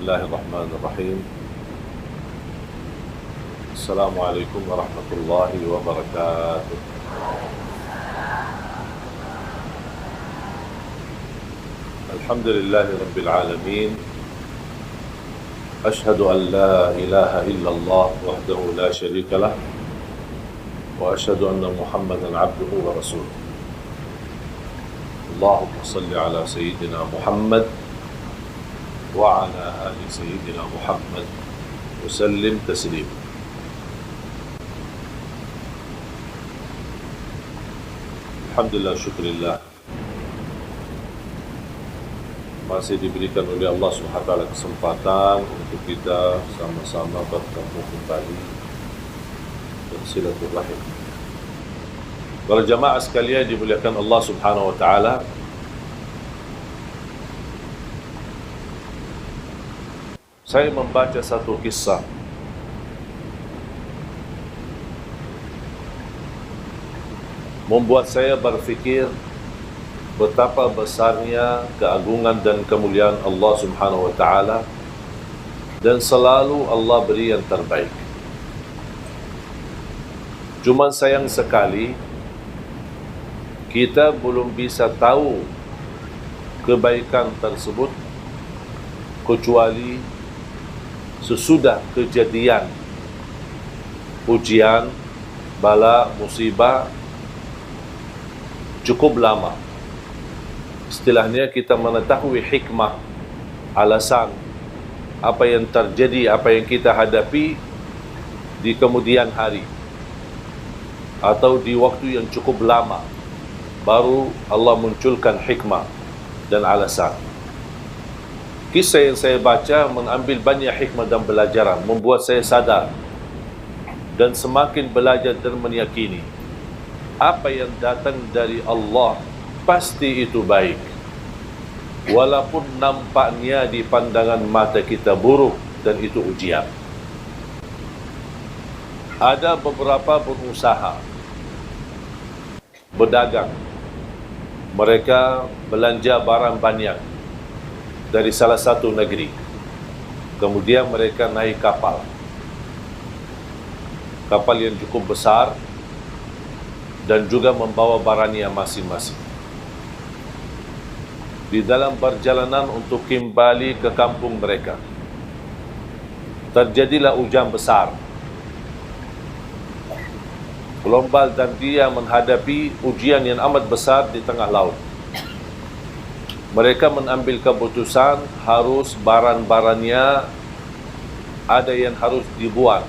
Bismillahirrahmanirrahim. Assalamualaikum warahmatullahi wabarakatuh. Alhamdulillahi rabbil alamin. Ashhadu an la ilaha illallah wahdahu la syarika lah wa ashhadu anna Muhammadan abduhu wa rasuluh. Allahumma salli ala sayyidina Muhammad wa ala ali sayyidina Muhammad wa sallim taslim. Alhamdulillah, syukurillah, masih diberikan oleh Allah SWT kesempatan untuk kita sama-sama bertemu kembali bersilaturahim. Para jamaah sekalian dimuliakan Allah Subhanahu wa taala, saya membaca satu kisah membuat saya berfikir betapa besarnya keagungan dan kemuliaan Allah Subhanahu wa taala, dan selalu Allah beri yang terbaik. Cuma sayang sekali kita belum bisa tahu kebaikan tersebut kecuali sesudah kejadian ujian, bala, musibah cukup lama. Istilahnya kita mengetahui hikmah, alasan apa yang terjadi, apa yang kita hadapi di kemudian hari atau di waktu yang cukup lama, baru Allah munculkan hikmah dan alasan. Kisah yang saya baca mengambil banyak hikmah dan pelajaran, membuat saya sadar dan semakin belajar dan meyakini apa yang datang dari Allah pasti itu baik, walaupun nampaknya di pandangan mata kita buruk dan itu ujian. Ada beberapa pengusaha berdagang, mereka belanja barang banyak dari salah satu negeri, kemudian mereka naik kapal yang cukup besar dan juga membawa barangnya masing-masing. Di dalam perjalanan untuk kembali ke kampung mereka, terjadilah hujan besar, gelombang, dan dia menghadapi ujian yang amat besar di tengah laut. Mereka mengambil keputusan harus barang-barangnya ada yang harus dibuat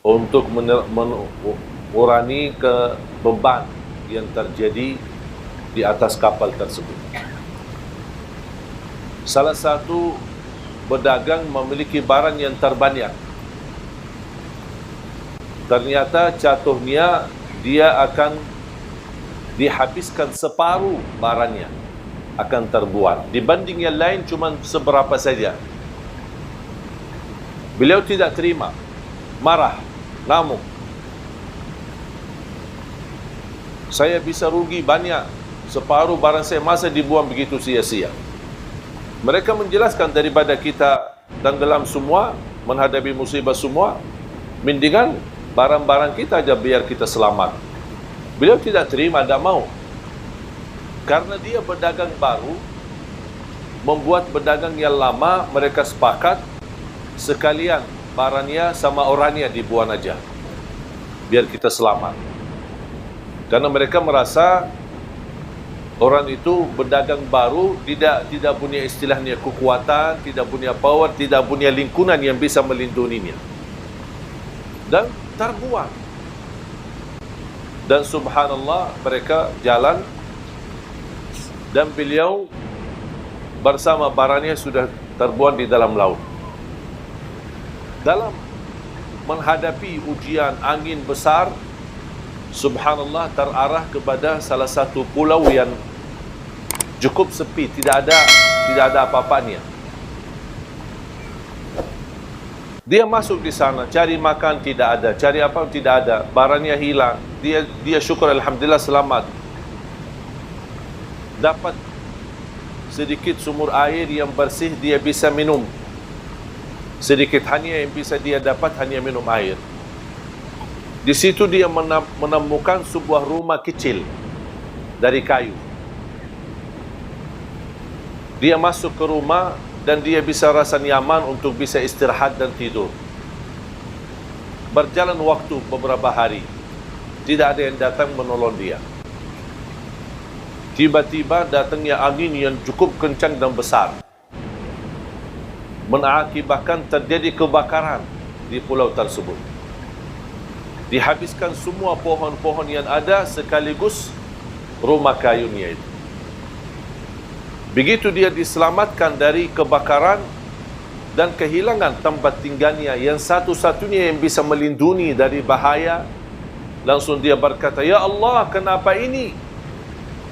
untuk mengurangi beban yang terjadi di atas kapal tersebut. Salah satu pedagang memiliki barang yang terbanyak. Ternyata jatuhnya dia akan dihabiskan separuh barangnya, akan terbuang. Dibanding yang lain cuma seberapa saja. Beliau tidak terima, marah, ngamuk. Saya bisa rugi banyak, separuh barang saya masa dibuang begitu sia-sia. Mereka menjelaskan daripada kita dan dalam semua menghadapi musibah semua, mendingan barang-barang kita aja biar kita selamat. Beliau tidak terima, tidak mau. Karena dia pedagang baru, membuat pedagang yang lama, mereka sepakat sekalian barangnya sama orangnya dibuang aja, biar kita selamat. Karena mereka merasa orang itu pedagang baru, tidak punya istilahnya kekuatan, tidak punya power, tidak punya lingkungan yang bisa melindunginya, dan terbuang. Dan subhanallah, mereka jalan dan beliau bersama barangnya sudah terbuang di dalam laut. Dalam menghadapi ujian angin besar, subhanallah, terarah kepada salah satu pulau yang cukup sepi, tidak ada apa-apanya. Dia masuk di sana, cari makan tidak ada, cari apa tidak ada, barangnya hilang. Dia syukur, alhamdulillah selamat. Dapat sedikit sumur air yang bersih, dia bisa minum Sedikit hanya yang bisa dia dapat hanya minum air. Di situ dia menemukan sebuah rumah kecil dari kayu. Dia masuk ke rumah dan dia bisa rasa nyaman untuk bisa istirahat dan tidur. Berjalan waktu beberapa hari, tidak ada yang datang menolong dia. Tiba-tiba datangnya angin yang cukup kencang dan besar, mengakibatkan terjadi kebakaran di pulau tersebut. Dihabiskan semua pohon-pohon yang ada sekaligus rumah kayunya itu. Begitu dia diselamatkan dari kebakaran dan kehilangan tempat tinggalnya yang satu-satunya yang bisa melindungi dari bahaya, langsung dia berkata, "Ya Allah, kenapa ini?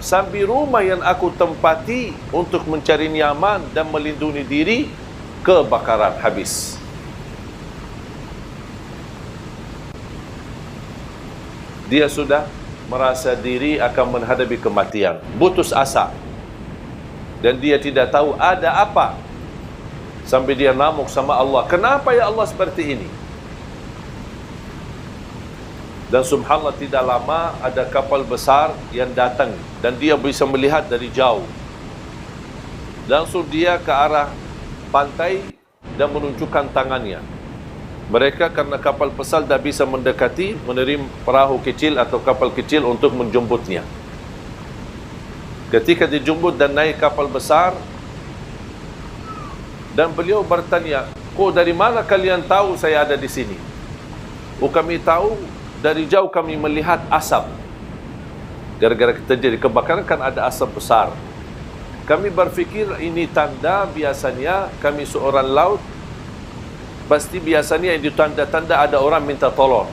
Sampai rumah yang aku tempati untuk mencari nyaman dan melindungi diri, kebakaran habis." Dia sudah merasa diri akan menghadapi kematian, putus asa, dan dia tidak tahu ada apa. Sampai dia ngamuk sama Allah, "Kenapa ya Allah seperti ini?" Dan subhanallah, tidak lama ada kapal besar yang datang dan dia bisa melihat dari jauh. Langsung dia ke arah pantai dan menunjukkan tangannya. Mereka karena kapal besar tak bisa mendekati, menerima perahu kecil atau kapal kecil untuk menjemputnya. Ketika dijemput dan naik kapal besar, dan beliau bertanya, "Kok dari mana kalian tahu saya ada di sini?" "Oh, kami tahu dari jauh, kami melihat asap. Gara-gara terjadi kebakaran kan ada asap besar. Kami berfikir ini tanda, biasanya kami seorang laut, pasti biasanya itu tanda-tanda ada orang minta tolong.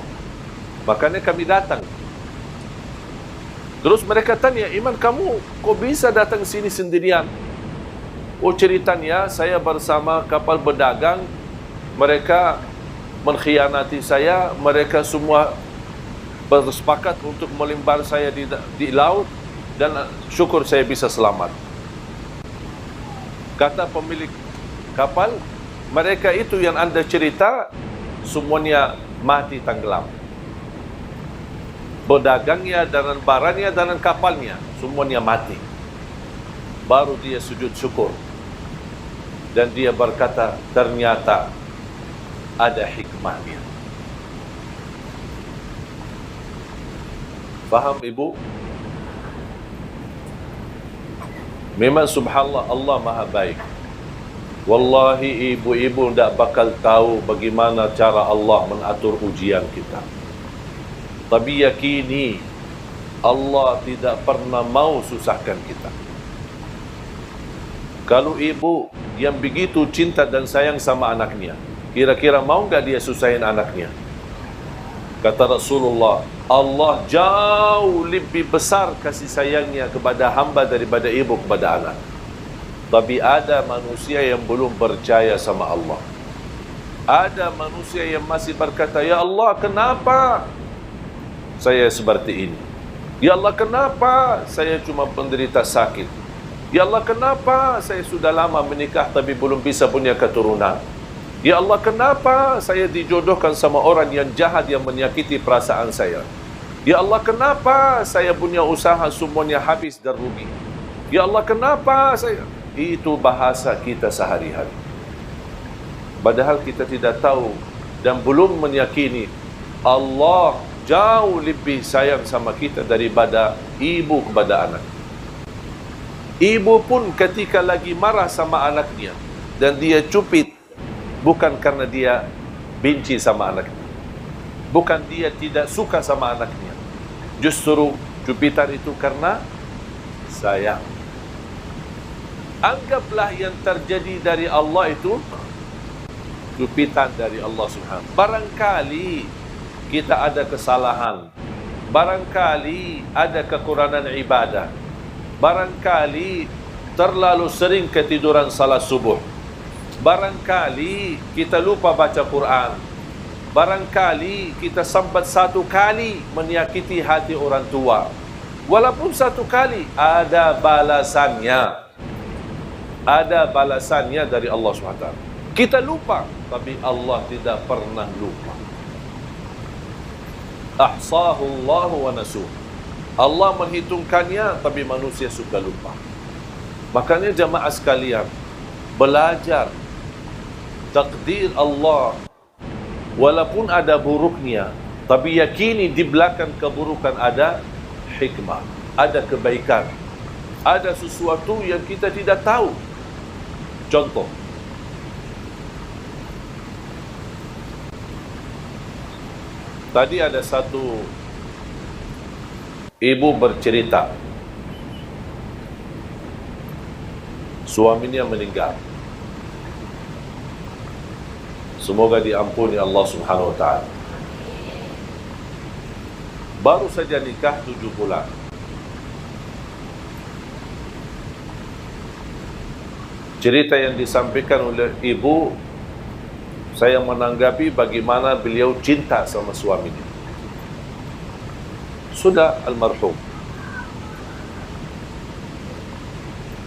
Makanya kami datang." Terus mereka tanya, "Iman, kamu kok bisa datang sini sendirian?" "Oh, ceritanya saya bersama kapal berdagang, mereka mengkhianati saya, mereka semua bersepakat untuk melimbar saya di laut, dan syukur saya bisa selamat." Kata pemilik kapal, "Mereka itu yang Anda cerita, semuanya mati tenggelam. Bedagangnya dan barangnya dan kapalnya, semuanya mati." Baru dia sujud syukur. Dan dia berkata, ternyata ada hikmahnya. Faham ibu? Memang subhanallah, Allah maha baik. Wallahi ibu-ibu tidak bakal tahu bagaimana cara Allah mengatur ujian kita. Tapi yakini, Allah tidak pernah mau susahkan kita. Kalau ibu yang begitu cinta dan sayang sama anaknya, kira-kira mau enggak dia susahin anaknya? Kata Rasulullah, Allah jauh lebih besar kasih sayangnya kepada hamba daripada ibu kepada anak. Tapi ada manusia yang belum percaya sama Allah. Ada manusia yang masih berkata, "Ya Allah, kenapa saya seperti ini? Ya Allah, kenapa saya cuma penderita sakit? Ya Allah, kenapa saya sudah lama menikah tapi belum bisa punya keturunan? Ya Allah, kenapa saya dijodohkan sama orang yang jahat yang menyakiti perasaan saya? Ya Allah, kenapa saya punya usaha semuanya habis dan rugi? Ya Allah, kenapa saya..." Itu bahasa kita sehari-hari. Padahal kita tidak tahu dan belum meyakini Allah jauh lebih sayang sama kita daripada ibu kepada anak. Ibu pun ketika lagi marah sama anaknya dan dia cubit, bukan karena dia benci sama anaknya, bukan dia tidak suka sama anaknya, justru cubitan itu karena sayang. Anggaplah yang terjadi dari Allah itu cubitan dari Allah Subhanahu. Barangkali kita ada kesalahan, barangkali ada kekurangan ibadah, barangkali terlalu sering ketiduran salat subuh, barangkali kita lupa baca Quran, barangkali kita sempat satu kali menyakiti hati orang tua. Walaupun satu kali, ada balasannya. Ada balasannya dari Allah SWT. Kita lupa, tapi Allah tidak pernah lupa. Ahsahu Allah wa nasuh. Allah menghitungkannya, tapi manusia suka lupa. Makanya jamaah sekalian, belajar takdir Allah, walaupun ada buruknya, tapi yakini di belakang keburukan ada hikmah, ada kebaikan, ada sesuatu yang kita tidak tahu. Contoh, tadi ada satu ibu bercerita, suaminya meninggal. Semoga diampuni Allah Subhanahu wa taala. Baru saja nikah 7 bulan. Cerita yang disampaikan oleh ibu, saya menanggapi bagaimana beliau cinta sama suaminya. Sudah almarhum.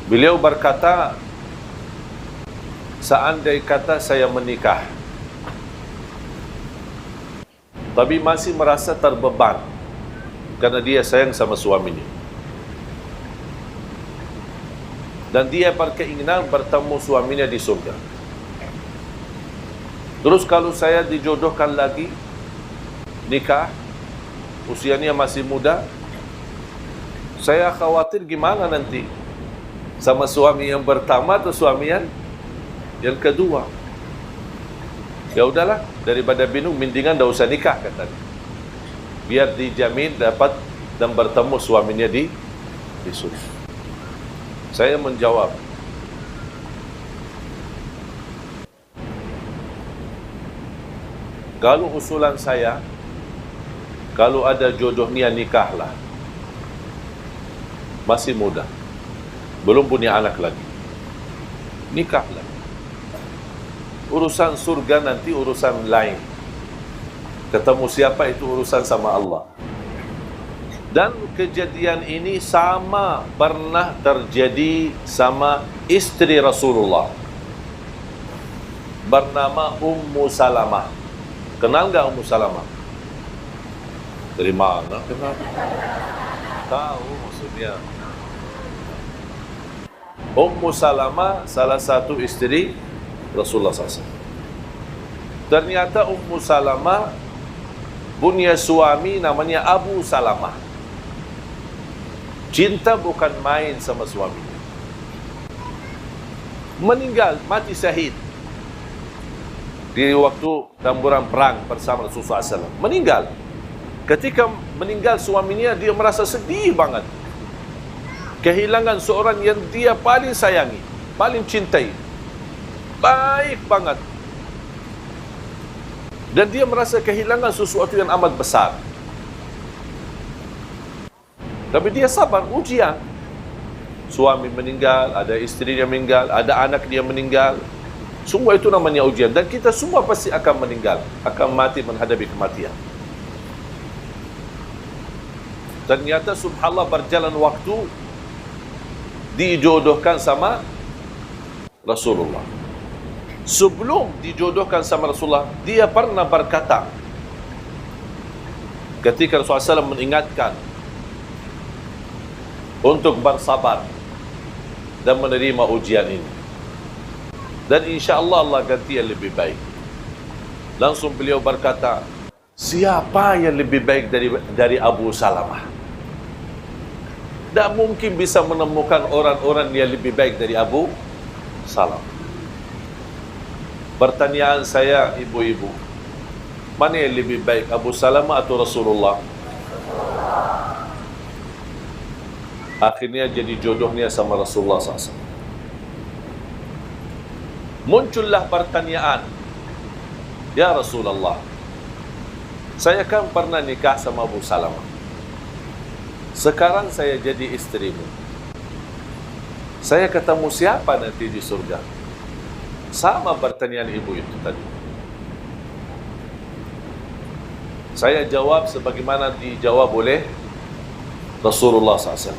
Beliau berkata, seandai kata saya menikah, tapi masih merasa terbeban karena dia sayang sama suaminya, dan dia berkeinginan bertemu suaminya di surga. Terus kalau saya dijodohkan lagi, nikah, usianya masih muda, saya khawatir gimana nanti sama suami yang pertama atau suami yang kedua. Ya udahlah, daripada bingung, mendingan dah usah nikah, katanya. Biar dijamin dapat dan bertemu suaminya di surga. Saya menjawab, kalau usulan saya, kalau ada jodohnya nikahlah. Masih muda, belum punya anak lagi, nikahlah. Urusan surga nanti urusan lain. Ketemu siapa itu urusan sama Allah. Dan kejadian ini sama pernah terjadi sama istri Rasulullah, bernama Ummu Salamah. Kenal nggak Ummu Salamah? Dari mana? Kenal? Tahu maksudnya. Ummu Salamah salah satu istri Rasulullah SAW. Ternyata Ummu Salamah punya suami namanya Abu Salamah. Cinta bukan main sama suaminya. Meninggal, mati syahid di waktu tamburan perang bersama Rasulullah SAW. Meninggal. Ketika meninggal suaminya, dia merasa sedih banget. Kehilangan seorang yang dia paling sayangi, paling cintai, baik banget. Dan dia merasa kehilangan sesuatu yang amat besar. Tapi dia sabar, ujian. Suami meninggal, ada istri dia meninggal, ada anak dia meninggal. Semua itu namanya ujian. Dan kita semua pasti akan meninggal, akan mati, menghadapi kematian. Ternyata subhanallah, berjalan waktu, dijodohkan sama Rasulullah. Sebelum dijodohkan sama Rasulullah, dia pernah berkata, ketika Rasulullah SAW mengingatkan untuk bersabar dan menerima ujian ini, dan insya Allah Allah ganti yang lebih baik. Langsung beliau berkata, siapa yang lebih baik dari Abu Salamah? Tak mungkin bisa menemukan orang-orang yang lebih baik dari Abu Salamah. Pertanyaan saya, ibu-ibu, mana yang lebih baik, Abu Salamah atau Rasulullah? Akhirnya jadi jodohnya sama Rasulullah SAW. Muncullah pertanyaan, ya Rasulullah, saya kan pernah nikah sama Abu Salamah. Sekarang saya jadi istrimu. Saya ketemu siapa nanti di surga? Sama pertanyaan ibu itu tadi. Saya jawab sebagaimana dijawab oleh Rasulullah SAW.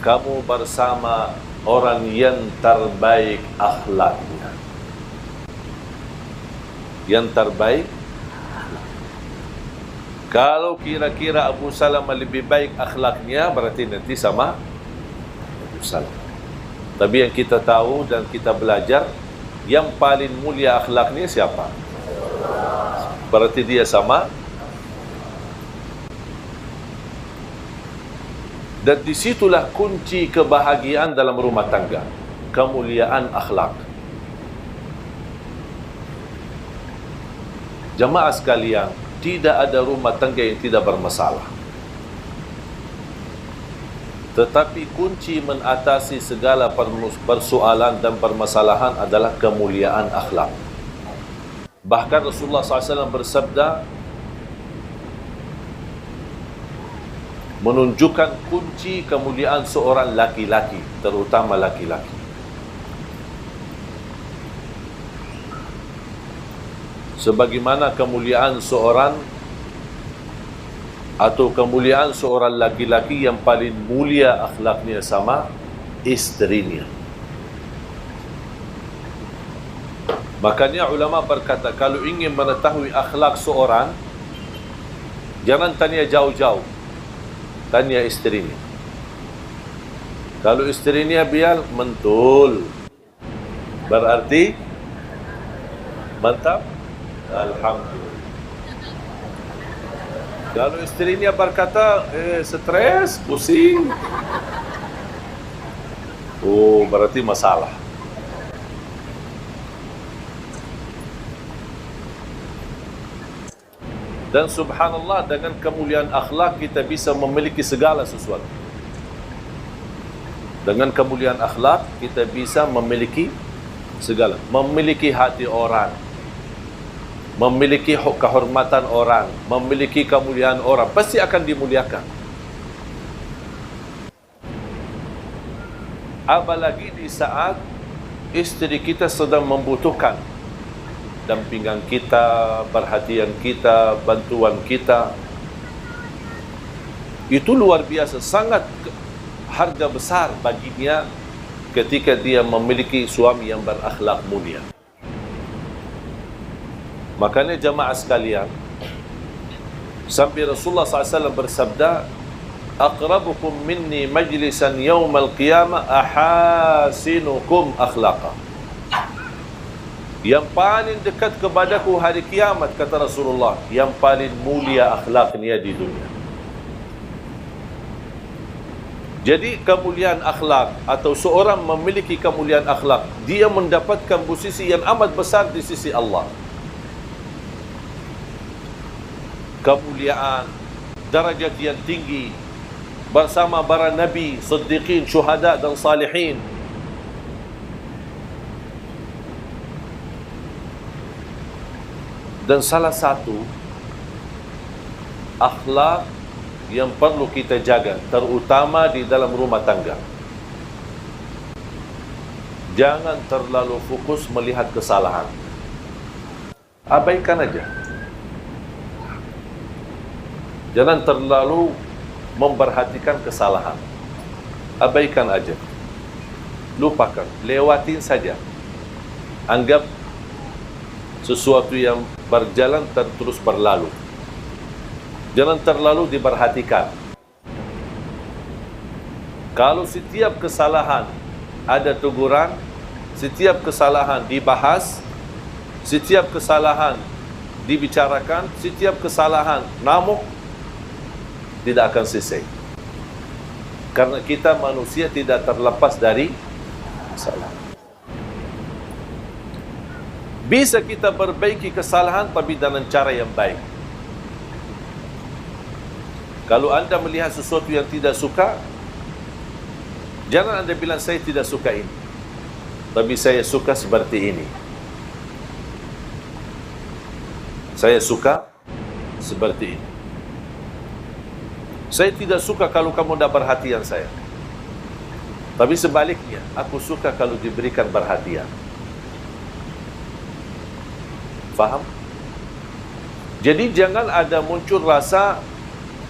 Kamu bersama orang yang terbaik akhlaknya. yang terbaik. Kalau kira-kira Abu Salamah lebih baik akhlaknya, berarti nanti sama Abu Salamah. Tapi yang kita tahu dan kita belajar, yang paling mulia akhlaknya siapa? Berarti dia sama. Dan disitulah kunci kebahagiaan dalam rumah tangga, kemuliaan akhlak. Jamaah sekalian, tidak ada rumah tangga yang tidak bermasalah. Tetapi kunci mengatasi segala persoalan dan permasalahan adalah kemuliaan akhlak. Bahkan Rasulullah SAW bersabda, menunjukkan kunci kemuliaan seorang laki-laki, terutama laki-laki. Sebagaimana kemuliaan seorang atau kemuliaan seorang laki-laki yang paling mulia akhlaknya sama isterinya. Makanya ulama berkata, kalau ingin mengetahui akhlak seorang, jangan tanya jauh-jauh, tanya isterinya. Kalau isterinya biar mentul, berarti mantap, alhamdulillah. Kalau isterinya berkata stres, pusing, oh berarti masalah. Dan subhanallah, dengan kemuliaan akhlak kita bisa memiliki segala sesuatu. Dengan kemuliaan akhlak kita bisa memiliki segala. Memiliki hati orang, memiliki kehormatan orang, memiliki kemuliaan orang, pasti akan dimuliakan. Apalagi di saat istri kita sedang membutuhkan dampingan kita, perhatian kita, bantuan kita. Itu luar biasa, sangat harga besar baginya ketika dia memiliki suami yang berakhlak mulia. Makanya jamaah sekalian, sampai Rasulullah SAW bersabda, aqrabukum minni majlisan yawmal qiyamah ahasinukum akhlaqa. Yang paling dekat kepadaku hari kiamat, kata Rasulullah, yang paling mulia akhlaknya di dunia. Jadi kemuliaan akhlak atau seorang memiliki kemuliaan akhlak, dia mendapatkan posisi yang amat besar di sisi Allah. Kemuliaan, darajat yang tinggi bersama para nabi, siddiqin, syuhada dan salihin. Dan salah satu akhlak yang perlu kita jaga, terutama di dalam rumah tangga, jangan terlalu fokus melihat kesalahan. Abaikan aja. Jangan terlalu memperhatikan kesalahan. Abaikan aja. Lupakan, lewatin saja. Anggap sesuatu yang berjalan terus berlalu. Jangan terlalu diperhatikan. Kalau setiap kesalahan ada teguran, setiap kesalahan dibahas, setiap kesalahan dibicarakan, setiap kesalahan namuk, tidak akan selesai. Karena kita manusia tidak terlepas dari kesalahan. Bisa kita perbaiki kesalahan tapi dengan cara yang baik. Kalau anda melihat sesuatu yang tidak suka, jangan anda bilang saya tidak suka ini, tapi saya suka seperti ini. Saya suka seperti ini. Saya tidak suka kalau kamu tidak perhatian saya, tapi sebaliknya, aku suka kalau diberikan perhatian. Faham? Jadi jangan ada muncul rasa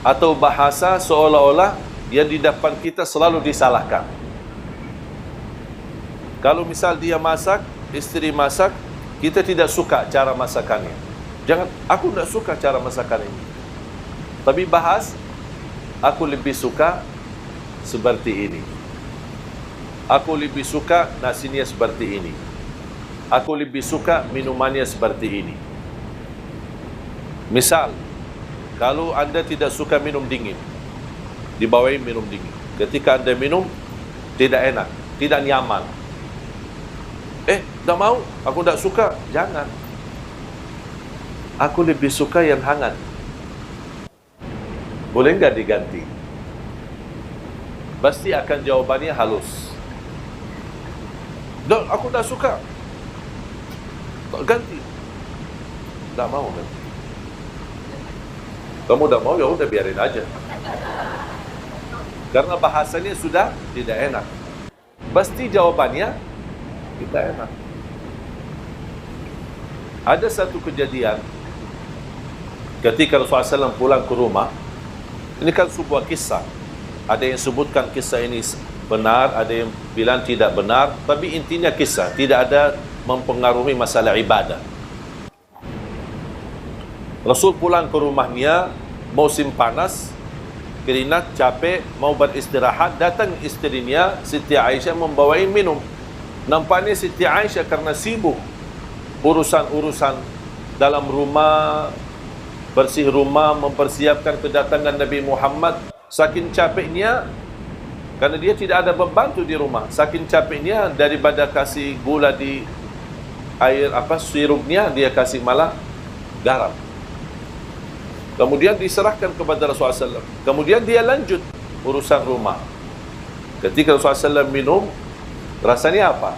atau bahasa seolah-olah yang di depan kita selalu disalahkan. Kalau misal dia masak, istri masak, kita tidak suka cara masakannya. Jangan, aku tidak suka cara masakan ini. Tapi bahas, aku lebih suka seperti ini. Aku lebih suka nasinya seperti ini. Aku lebih suka minumannya seperti ini. Misal, kalau anda tidak suka minum dingin, dibawain minum dingin. Ketika anda minum, tidak enak, tidak nyaman. Tak mau, aku tak suka. Jangan. Aku lebih suka yang hangat. Boleh enggak diganti? Pasti akan jawabannya halus. Tak, aku tak suka. Tak ganti. Tak mau ganti. Kamu tak mau, ya udah biarin aja. Karena bahasanya sudah tidak enak. Pasti jawabannya tidak enak. Ada satu kejadian ketika Rasulullah SAW pulang ke rumah. Ini kan sebuah kisah. Ada yang sebutkan kisah ini benar, ada yang bilang tidak benar, tapi intinya kisah, tidak ada mempengaruhi masalah ibadah. Rasul pulang ke rumahnya, musim panas, keringat, capek, mau beristirahat. Datang istrinya Siti Aisyah membawain minum. Nampaknya Siti Aisyah karena sibuk urusan-urusan dalam rumah, bersih rumah, mempersiapkan kedatangan Nabi Muhammad, saking capeknya, karena dia tidak ada pembantu di rumah, saking capeknya, daripada kasih gula di air sirupnya, dia kasih malah garam. Kemudian diserahkan kepada Rasulullah SAW. Kemudian dia lanjut urusan rumah. Ketika Rasulullah SAW minum, rasanya apa?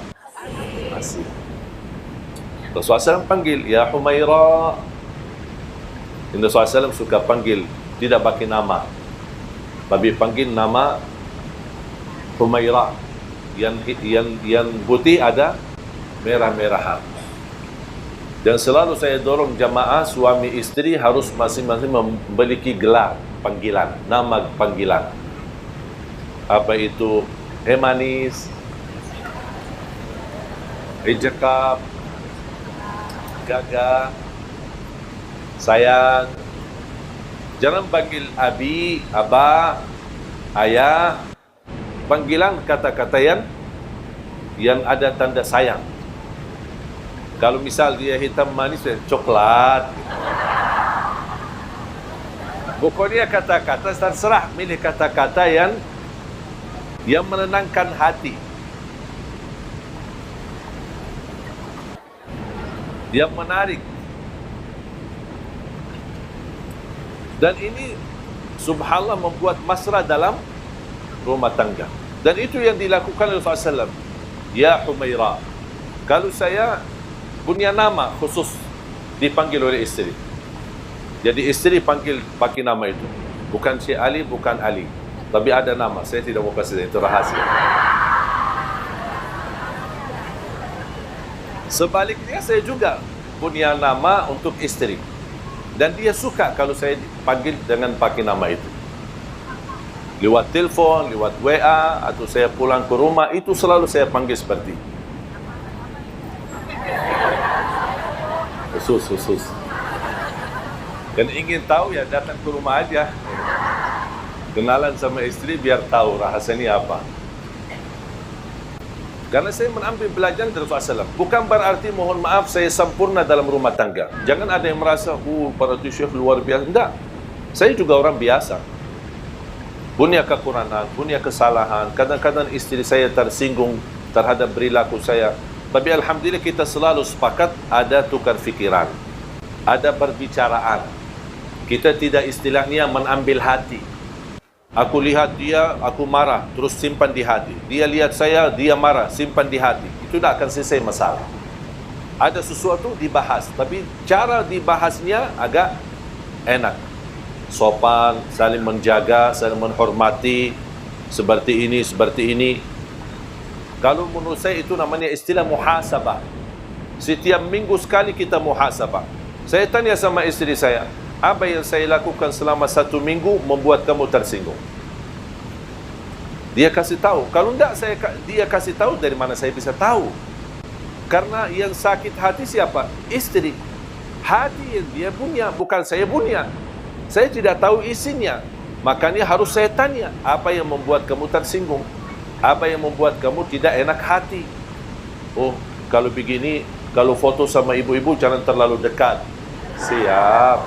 Asin. Rasulullah SAW panggil, Ya Humaira. Rasulullah SAW suka panggil, tidak pakai nama, tapi panggil nama Humaira. Yang putih ada merah-merahan. Dan selalu saya dorong jamaah suami istri harus masing-masing memiliki gelar panggilan, nama panggilan. Apa itu? Manis, Cakap, Gagah, sayang. Jangan panggil abi, abah, ayah. Panggilan kata-kata yang ada tanda sayang. Kalau misal dia hitam manis, coklat. Pokoknya kata-kata terserah, milih kata-kata yang menenangkan hati, yang menarik. Dan ini subhanallah membuat mesra dalam rumah tangga. Dan itu yang dilakukan oleh Rasulullah SAW. Ya Humaira. Kalau saya punya nama khusus dipanggil oleh istri, jadi istri panggil pakai nama itu. Bukan Syekh Ali, bukan Ali, tapi ada nama. Saya tidak mau kasih, itu rahasia. Sebaliknya saya juga punya nama untuk istri, dan dia suka kalau saya panggil dengan pakai nama itu. Lewat telepon, lewat WA, atau saya pulang ke rumah, itu selalu saya panggil seperti khusus. Dan ingin tahu, ya datang ke rumah aja, kenalan sama istri biar tahu rahasianya apa. Karena saya mengambil pelajaran dari Rasulullah SAW. Bukan berarti mohon maaf saya sempurna dalam rumah tangga. Jangan ada yang merasa, para syekh luar biasa. Enggak, saya juga orang biasa, punya kekurangan, punya kesalahan. Kadang-kadang istri saya tersinggung terhadap perilaku saya. Tapi alhamdulillah kita selalu sepakat, ada tukar fikiran, ada perbicaraan. Kita tidak istilahnya menambil hati. Aku lihat dia, aku marah, terus simpan di hati. Dia lihat saya, dia marah, simpan di hati. Itu tidak akan selesai masalah. Ada sesuatu dibahas, tapi cara dibahasnya agak enak, sopan, saling menjaga, saling menghormati, seperti ini, seperti ini. Kalau menurut saya itu namanya istilah muhasabah. Setiap minggu sekali kita muhasabah. Saya tanya sama istri saya, apa yang saya lakukan selama 1 minggu membuat kamu tersinggung? Dia kasih tahu. Kalau enggak dia kasih tahu, dari mana saya bisa tahu? Karena yang sakit hati siapa? Istri. Hati yang dia punya, bukan saya punya. Saya tidak tahu isinya. Makanya harus saya tanya, apa yang membuat kamu tersinggung? Apa yang membuat kamu tidak enak hati? Oh, kalau begini, kalau foto sama ibu-ibu jangan terlalu dekat. Siap.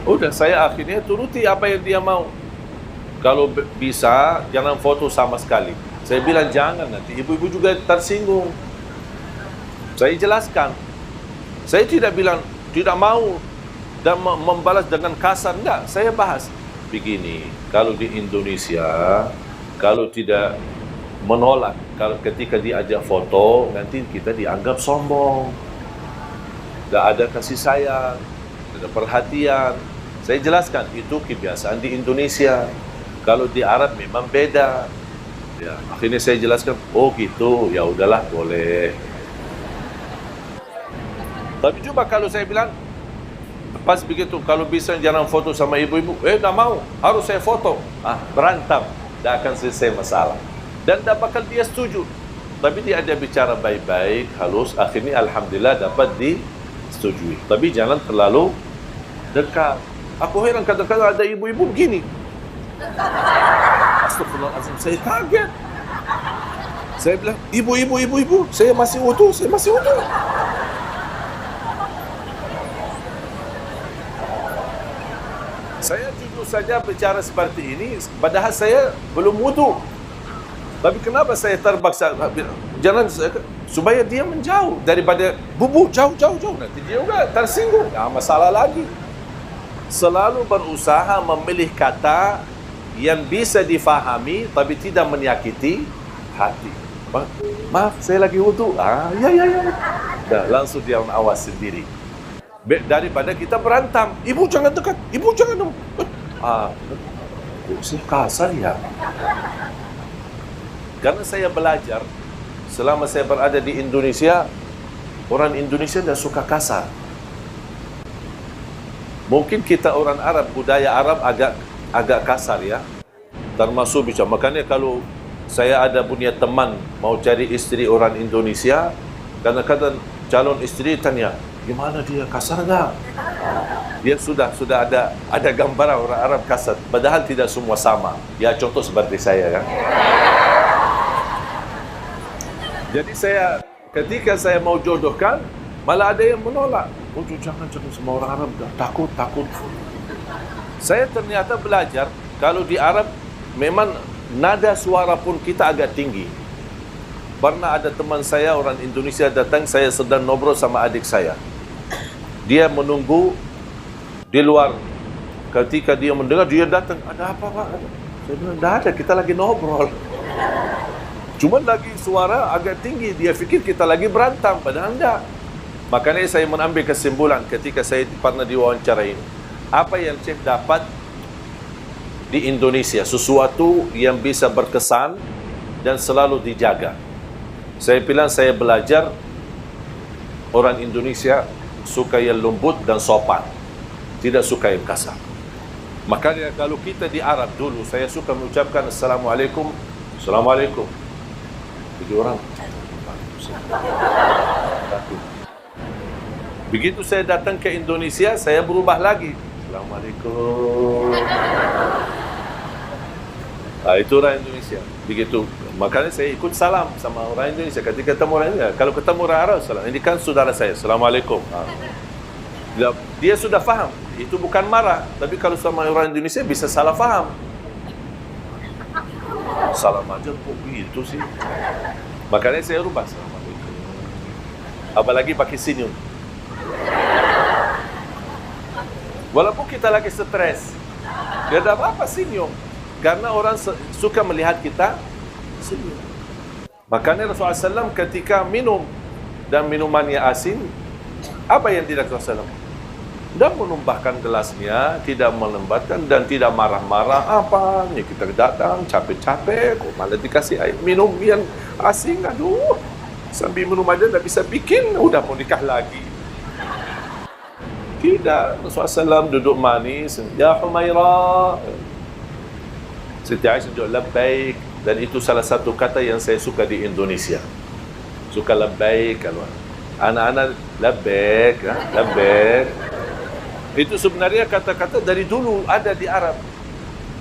Udah, saya akhirnya turuti apa yang dia mau. Kalau bisa, jangan foto sama sekali. Saya bilang jangan, nanti ibu-ibu juga tersinggung. Saya jelaskan. Saya tidak bilang tidak mau dan membalas dengan kasar. Enggak, saya bahas. Begini, kalau di Indonesia, kalau tidak menolak, kalau ketika diajak foto, nanti kita dianggap sombong. Tidak ada kasih sayang, tidak ada perhatian. Saya jelaskan, itu kebiasaan di Indonesia. Kalau di Arab memang beda. Ya, akhirnya saya jelaskan, oh gitu, ya udahlah, boleh. Tapi coba kalau saya bilang, pas begitu, kalau bisa jangan foto sama ibu-ibu, tak mau, harus saya foto. Berantem, tidak akan selesai masalah. Dan tidak bakal dia setuju. Tapi dia ada bicara baik-baik, halus, akhirnya Alhamdulillah dapat disetujui. Tapi jangan terlalu dekat. Aku heran kadang-kadang ada ibu-ibu begini. Astagfirullahaladzim, saya kaget. Saya bilang, ibu, saya masih utuh. Saya jujur saja bicara seperti ini, padahal saya belum wudu. Tapi kenapa saya terpaksa? Jangan, supaya dia menjauh daripada bubu, jauh. Nanti dia juga tersinggung, masalah lagi. Selalu berusaha memilih kata yang bisa difahami tapi tidak menyakiti hati. Maaf, saya lagi wudu. Ya. Dah, langsung dia awas sendiri. Daripada kita berantem. Ibu jangan dekat. Ibu jangan dong. Sih kasar ya. Karena saya belajar selama saya berada di Indonesia, orang Indonesia tidak suka kasar. Mungkin kita orang Arab, budaya Arab agak kasar ya. Termasuk bicara. Makanya kalau saya ada punya teman mau cari istri orang Indonesia, kadang-kadang calon istri tanya, gimana dia, kasar nggak? Dia sudah ada gambaran orang Arab kasar. Padahal tidak semua sama. Ya contoh seperti saya kan. Jadi ketika saya mau jodohkan, malah ada yang menolak. Oh jangan semua orang Arab, takut. Saya ternyata belajar, kalau di Arab memang nada suara pun kita agak tinggi. Pernah ada teman saya orang Indonesia datang, saya sedang ngobrol sama adik saya. Dia menunggu di luar. Ketika dia mendengar, dia datang, ada apa Pak? Saya bilang, tidak ada, kita lagi ngobrol. Cuma lagi suara agak tinggi, dia fikir kita lagi berantem, padahal tidak. Makanya saya mengambil kesimpulan ketika saya pernah diwawancara ini. Apa yang Syekh dapat di Indonesia, sesuatu yang bisa berkesan dan selalu dijaga. Saya bilang saya belajar orang Indonesia suka yang lembut dan sopan, tidak suka yang kasar. Makanya kalau kita di Arab dulu, saya suka mengucapkan Assalamualaikum. Jadi orang, begitu saya datang ke Indonesia, saya berubah lagi. Assalamualaikum. Itu orang Indonesia. Begitu. Makanya saya ikut salam sama orang Indonesia. Ketika ketemu orang Indonesia, kalau ketemu orang Arab, salam. Ini kan saudara saya. Assalamualaikum. Dia sudah faham. Itu bukan marah. Tapi kalau sama orang Indonesia bisa salah faham. Salam aja kok gitu sih. Makanya saya rubah. Assalamualaikum. Apalagi pakai senyum. Walaupun kita lagi stres, tidak ada apa-apa senyum. Karena orang suka melihat kita senyum. Makanya Rasulullah SAW ketika minum dan minumannya asin, apa yang tidak Rasulullah SAW? Tidak menumpahkan gelasnya, tidak melembatkan dan tidak marah-marah. Apa? Ya kita datang capek-capek, kok malah dikasih air minum yang asin. Aduh, sambil minum aja tidak bisa bikin, udah mau nikah lagi. Tidak, Rasulullah SAW duduk manis. Ya Humairah, Siti Aisyah jawab labbaik, dan itu salah satu kata yang saya suka di Indonesia. Suka labbaik kalau anak-anak labbaik, labbaik. Itu sebenarnya kata-kata dari dulu ada di Arab.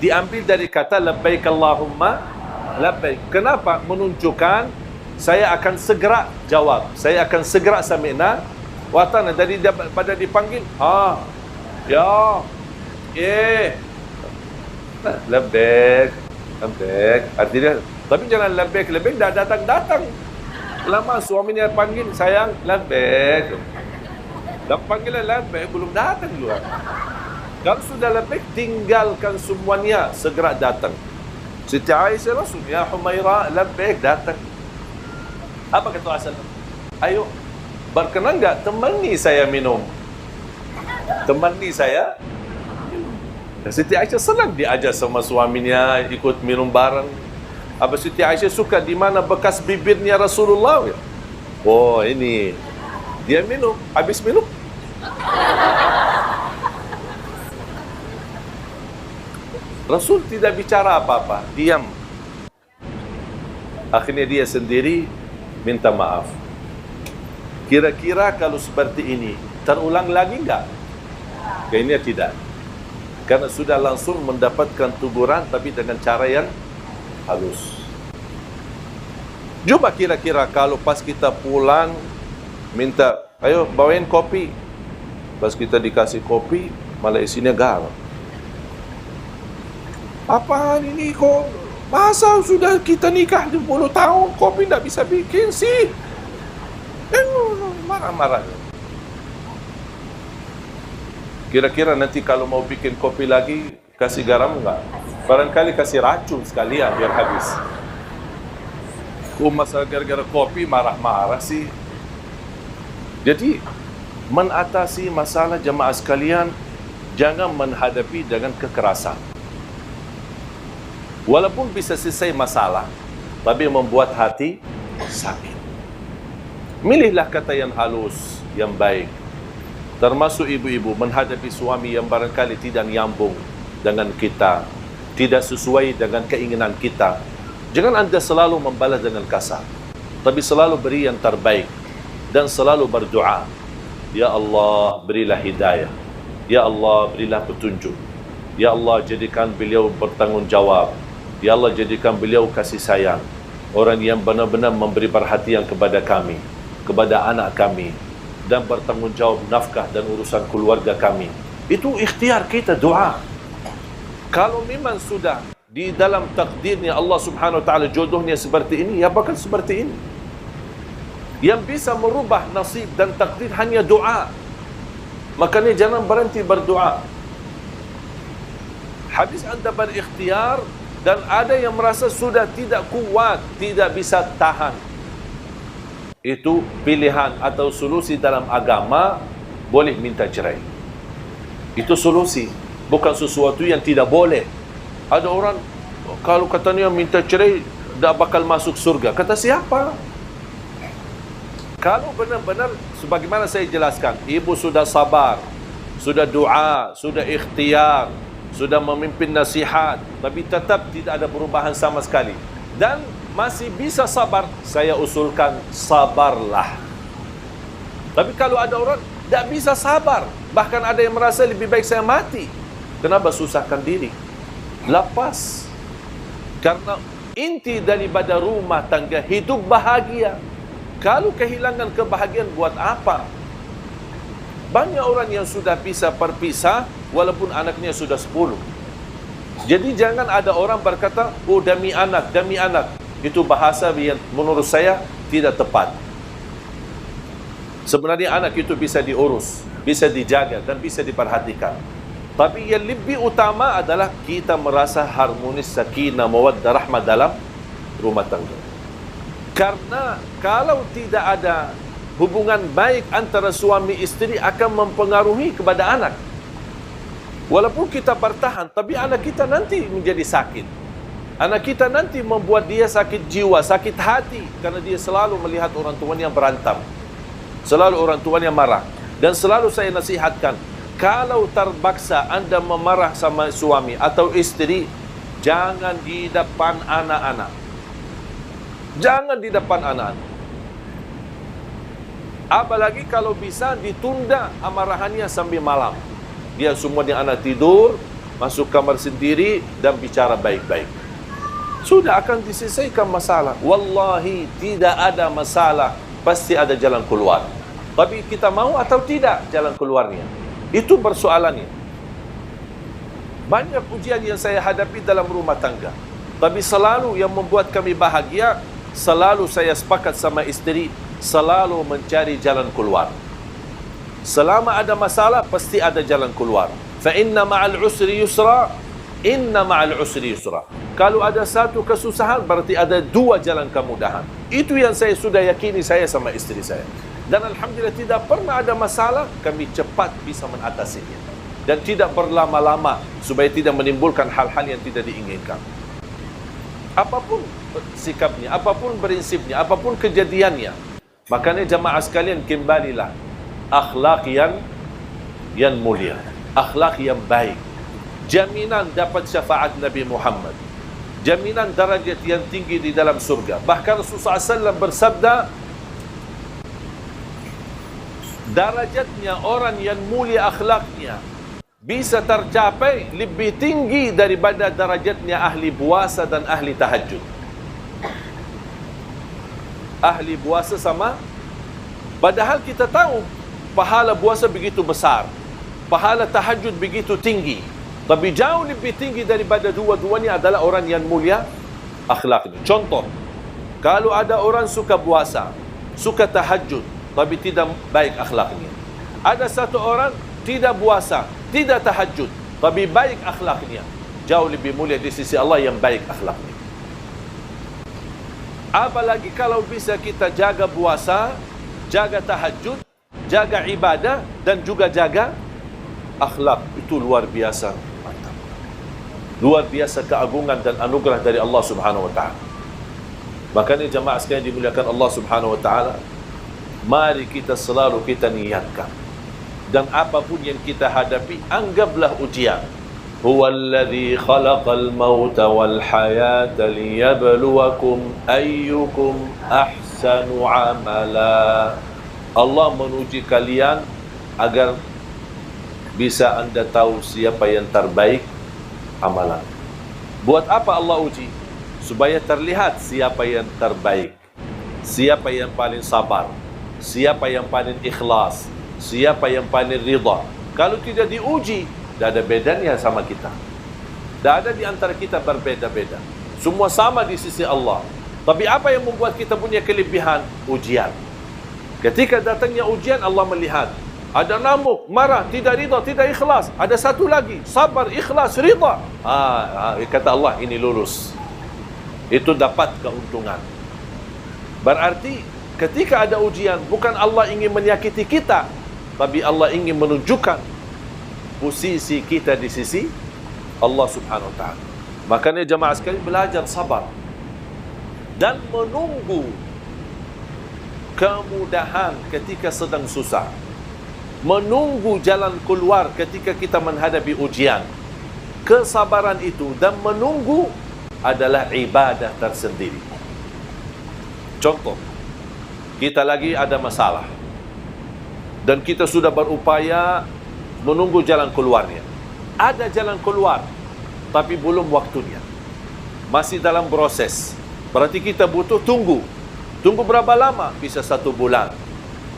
Diambil dari kata labbaik Allahumma labbaik. Kenapa? Menunjukkan saya akan segera jawab. Saya akan segera sami'na wa ata'na. Dari pada dipanggil, ya, labbaik, labbaik. Artinya, tapi jangan labbaik, labbaik dah datang-datang. Lama suaminya panggil, sayang, labbaik. Dan panggilan labbaik belum datang juga. Kalau sudah labbaik, tinggalkan semuanya, segera datang. Siti Aisyah langsung, ya Humaira, labbaik, datang. Apa kata Rasulullah? Ayo, berkenan enggak temani saya minum? Temani saya. Siti Aisyah senang diajak sama suaminya ikut minum bareng. Apa Siti Aisyah suka di mana bekas bibirnya Rasulullah? Oh, ini. Dia minum, habis minum. Rasul tidak bicara apa-apa, diam. Akhirnya dia sendiri minta maaf. Kira-kira kalau seperti ini terulang lagi enggak? Kayaknya tidak. Karena sudah langsung mendapatkan teguran tapi dengan cara yang halus. Coba kira-kira kalau pas kita pulang minta, ayo bawain kopi. Pas kita dikasih kopi, malah isinya garam. Apaan ini kok? Masa sudah kita nikah 20 tahun, kopi tidak bisa bikin sih? Marah-marah. Kira-kira nanti kalau mau bikin kopi lagi, kasih garam enggak? Barangkali kasih racun sekalian biar habis. Masa gara-gara kopi marah-marah sih. Jadi, mengatasi masalah jemaah sekalian, jangan menghadapi dengan kekerasan. Walaupun bisa selesai masalah, tapi membuat hati sakit. Milihlah kata yang halus, yang baik. Termasuk ibu-ibu menghadapi suami yang barangkali tidak nyambung dengan kita, tidak sesuai dengan keinginan kita. Jangan anda selalu membalas dengan kasar, tapi selalu beri yang terbaik dan selalu berdoa. Ya Allah, berilah hidayah. Ya Allah, berilah petunjuk. Ya Allah, jadikan beliau bertanggungjawab. Ya Allah, jadikan beliau kasih sayang. Orang yang benar-benar memberi perhatian kepada kami, kepada anak kami, dan bertanggungjawab nafkah dan urusan keluarga kami. Itu ikhtiar kita, doa. Kalau memang sudah di dalam takdirnya Allah Subhanahu wa taala jodohnya seperti ini, ya bakal seperti ini. Yang bisa merubah nasib dan takdir hanya doa. Makanya jangan berhenti berdoa. Habis anda berikhtiar dan ada yang merasa sudah tidak kuat, tidak bisa tahan. Itu pilihan atau solusi dalam agama, boleh minta cerai. Itu solusi, bukan sesuatu yang tidak boleh. Ada orang kalau katanya minta cerai tak bakal masuk surga. Kata siapa? Kalau benar-benar sebagaimana saya jelaskan, ibu sudah sabar, sudah doa, sudah ikhtiar, sudah memimpin nasihat, tapi tetap tidak ada perubahan sama sekali, dan masih bisa sabar, saya usulkan sabarlah. Tapi kalau ada orang tak bisa sabar, bahkan ada yang merasa lebih baik saya mati, kenapa susahkan diri? Lepas. Karena inti daripada rumah tangga hidup bahagia. Kalau kehilangan kebahagiaan buat apa? Banyak orang yang sudah bisa berpisah walaupun anaknya sudah 10. Jadi jangan ada orang berkata, oh demi anak, demi anak. Itu bahasa yang menurut saya tidak tepat. Sebenarnya anak itu bisa diurus, bisa dijaga dan bisa diperhatikan. Tapi yang lebih utama adalah kita merasa harmonis, sakinah, mawaddah, rahmah dalam rumah tangga. Karena kalau tidak ada hubungan baik antara suami istri akan mempengaruhi kepada anak. Walaupun kita bertahan, tapi anak kita nanti menjadi sakit. Anak kita nanti membuat dia sakit jiwa, sakit hati, karena dia selalu melihat orang tuanya berantem, selalu orang tuanya marah. Dan selalu saya nasihatkan, kalau terpaksa anda memarah sama suami atau istri, Jangan di depan anak-anak. Jangan di depan anak-anak. Apalagi kalau bisa ditunda amarahannya sampai malam. Dia semua di anak tidur, masuk kamar sendiri dan bicara baik-baik. Sudah akan diselesaikan masalah. Wallahi tidak ada masalah, pasti ada jalan keluar. Tapi kita mau atau tidak jalan keluarnya, itu persoalannya. Banyak ujian yang saya hadapi dalam rumah tangga, tapi selalu yang membuat kami bahagia, selalu saya sepakat sama isteri, selalu mencari jalan keluar. Selama ada masalah, pasti ada jalan keluar. Fa inna ma'al usri yusra, inna ma'al usri yusra. Kalau ada satu kesusahan, berarti ada dua jalan kemudahan. Itu yang saya sudah yakini, saya sama istri saya. Dan alhamdulillah tidak pernah ada masalah, kami cepat bisa mengatasinya. Dan tidak berlama-lama, supaya tidak menimbulkan hal-hal yang tidak diinginkan. Apapun sikapnya, apapun prinsipnya, apapun kejadiannya, makanya jamaah sekalian, kembalilah akhlak yang mulia, akhlak yang baik. Jaminan dapat syafaat Nabi Muhammad, jaminan darajat yang tinggi di dalam surga. Bahkan Rasulullah SAW bersabda, darajatnya orang yang mulia akhlaknya bisa tercapai lebih tinggi daripada darajatnya ahli puasa dan ahli tahajud. Ahli puasa sama, padahal kita tahu pahala puasa begitu besar, pahala tahajud begitu tinggi, tapi jauh lebih tinggi daripada dua-duanya adalah orang yang mulia akhlaknya. Contoh, kalau ada orang suka puasa, suka tahajud, tapi tidak baik akhlaknya. Ada satu orang tidak puasa, tidak tahajud, tapi baik akhlaknya, jauh lebih mulia di sisi Allah yang baik akhlaknya. Apalagi kalau bisa kita jaga puasa, jaga tahajud, jaga ibadah, dan juga jaga akhlak. Itu luar biasa. Mantap. Luar biasa keagungan dan anugerah dari Allah Subhanahu wa ta'ala. Makanya jamaah sekalian dimuliakan Allah Subhanahu wa ta'ala, mari kita selalu kita niatkan, dan apapun yang kita hadapi, anggaplah ujian. Huwallazi khalaqal mauta wal hayata liyabluwakum ayyukum ahsanu amala. Allah menuji kalian agar bisa anda tahu siapa yang terbaik amalan. Buat apa Allah uji? Supaya terlihat siapa yang terbaik, siapa yang paling sabar, siapa yang paling ikhlas, siapa yang paling ridha. Kalau tidak diuji, tidak ada bedanya sama kita. Tidak ada di antara kita berbeda-beda. Semua sama di sisi Allah. Tapi apa yang membuat kita punya kelebihan? Ujian. Ketika datangnya ujian, Allah melihat ada ngamuk, marah, tidak ridha, tidak ikhlas. Ada satu lagi, sabar, ikhlas, ridha. Kata Allah, ini lulus. Itu dapat keuntungan. Berarti ketika ada ujian, bukan Allah ingin menyakiti kita, tapi Allah ingin menunjukkan posisi kita di sisi Allah Subhanahu wa ta'ala. Makanya jamaah sekalian belajar sabar dan menunggu kemudahan ketika sedang susah, menunggu jalan keluar ketika kita menghadapi ujian. Kesabaran itu dan menunggu adalah ibadah tersendiri. Contoh, kita lagi ada masalah dan kita sudah berupaya menunggu jalan keluarnya. Ada jalan keluar, tapi belum waktunya, masih dalam proses. Berarti kita butuh tunggu. Tunggu berapa lama? Bisa 1 bulan,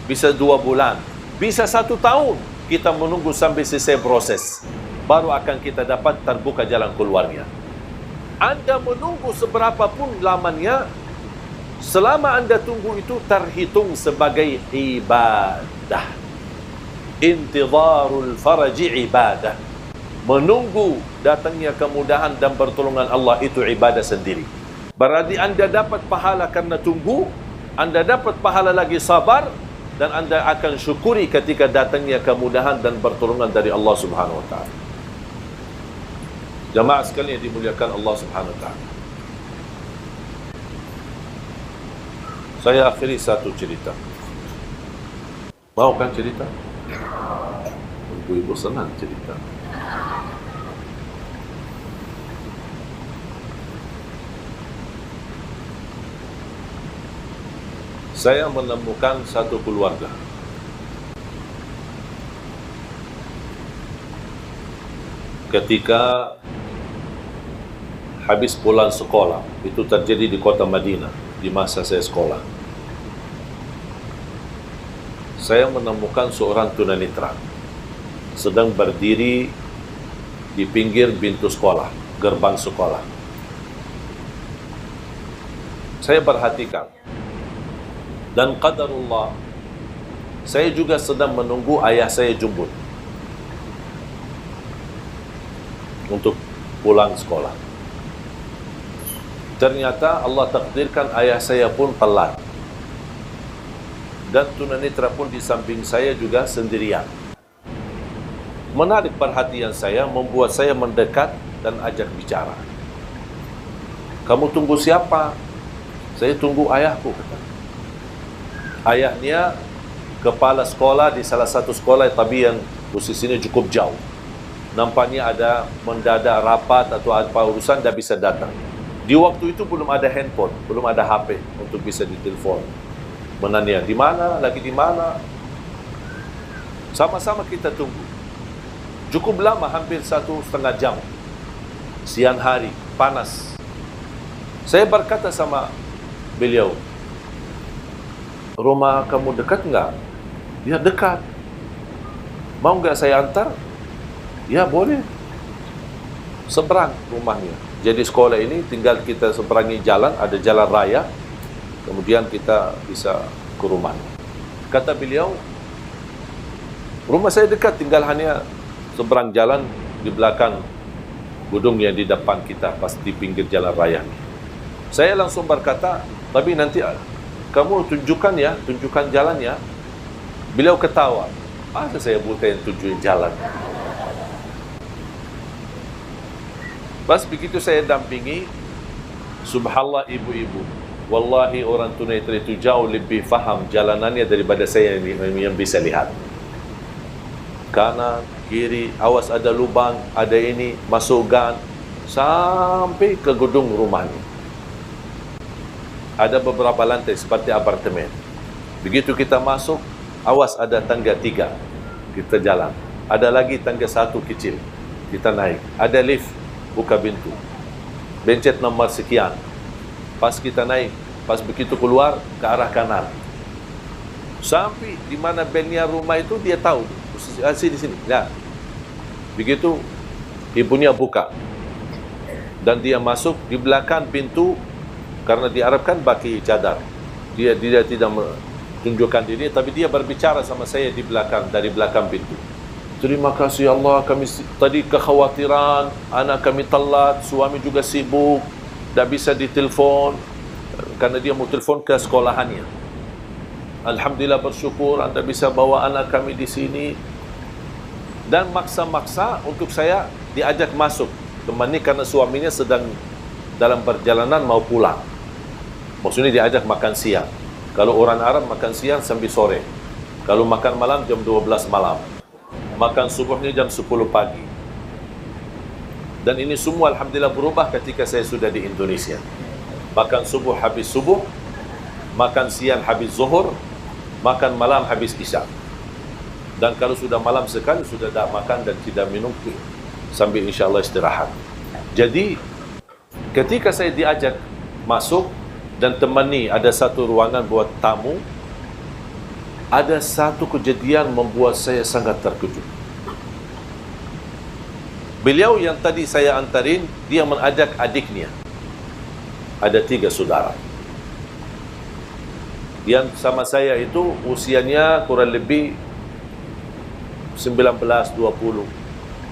bisa 2 bulan, bisa 1 tahun. Kita menunggu sampai selesai proses, baru akan kita dapat terbuka jalan keluarnya. Anda menunggu seberapa pun lamanya, selama Anda tunggu itu terhitung sebagai ibadah. Intidharul faraji ibadah. Menunggu datangnya kemudahan dan pertolongan Allah itu ibadah sendiri. Berarti Anda dapat pahala karena tunggu, Anda dapat pahala lagi sabar, dan Anda akan syukuri ketika datangnya kemudahan dan pertolongan dari Allah Subhanahu wa ta'ala. Jamaah sekalian yang dimuliakan Allah Subhanahu wa ta'ala, saya akhiri satu cerita. Mau kan cerita? Ibu-ibu senang cerita. Saya menemukan satu keluarga. Ketika habis pulang sekolah, itu terjadi di kota Madinah, di masa saya sekolah. Saya menemukan seorang tunanetra sedang berdiri di pinggir pintu sekolah, gerbang sekolah. Saya perhatikan, dan qadarullah, saya juga sedang menunggu ayah saya jemput untuk pulang sekolah. Ternyata Allah takdirkan ayah saya pun telat, dan tunanetra pun di samping saya juga sendirian. Menarik perhatian saya, membuat saya mendekat dan ajak bicara. Kamu tunggu siapa? Saya tunggu ayahku, kata. Ayahnya kepala sekolah di salah satu sekolah, tapi yang posisinya cukup jauh. Nampaknya ada mendadak rapat atau apa urusan, dah bisa datang. Di waktu itu belum ada handphone, belum ada HP untuk bisa ditelepon. Menanya, di mana? Lagi di mana? Sama-sama kita tunggu. Cukup lama, hampir 1,5 jam. Siang hari, panas. Saya berkata sama beliau, rumah kamu dekat enggak? Ya, dekat. Mau enggak saya antar? Ya, boleh. Seberang rumahnya. Jadi sekolah ini tinggal kita seberangi jalan, ada jalan raya. Kemudian kita bisa ke rumahnya. Kata beliau, rumah saya dekat, tinggal hanya seberang jalan di belakang gedung yang di depan kita, pas di pinggir jalan raya. Saya langsung berkata, tapi nanti kamu tunjukkan ya, tunjukkan jalannya. Beliau ketawa. Masa saya buta yang tunjukin jalan? Pas begitu saya dampingi, subhanallah ibu-ibu, wallahi orang tunanetra itu jauh lebih faham jalanannya daripada saya yang bisa lihat. Kanan, kiri, awas ada lubang, ada ini, masuk gang, sampai ke gedung rumahnya. Ada beberapa lantai seperti apartemen. Begitu kita masuk, awas ada tangga 3, kita jalan. Ada lagi tangga 1 kecil, kita naik. Ada lift, buka pintu. Bencet nomor sekian. Pas kita naik, pas begitu keluar ke arah kanan. Sampai di mana belnya rumah itu dia tahu. Di sini. Nah, begitu ibunya buka dan dia masuk di belakang pintu, karena diharapkan pakai cadar. Dia tidak menunjukkan diri, tapi dia berbicara sama saya di belakang, dari belakang pintu. Terima kasih Allah, kami tadi kekhawatiran, anak kami telat, suami juga sibuk, tak bisa ditelepon karena dia mau telepon ke sekolahannya. Alhamdulillah, bersyukur anda bisa bawa anak kami di sini. Dan maksa-maksa untuk saya diajak masuk temani, karena suaminya sedang dalam perjalanan mau pulang. Maksudnya diajak makan siang. Kalau orang Arab makan siang sampai sore. Kalau makan malam jam 12 malam. Makan subuhnya jam 10 pagi. Dan ini semua alhamdulillah berubah ketika saya sudah di Indonesia. Makan subuh habis subuh, makan siang habis zuhur, makan malam habis isya. Dan kalau sudah malam sekali, sudah tak makan dan tidak minum sambil insyaAllah istirahat. Jadi ketika saya diajak masuk dan temani, ada satu ruangan buat tamu, ada satu kejadian membuat saya sangat terkejut. Beliau yang tadi saya antarin, dia mengajak adiknya. Ada 3 saudara. Yang sama saya itu usianya kurang lebih 19-20.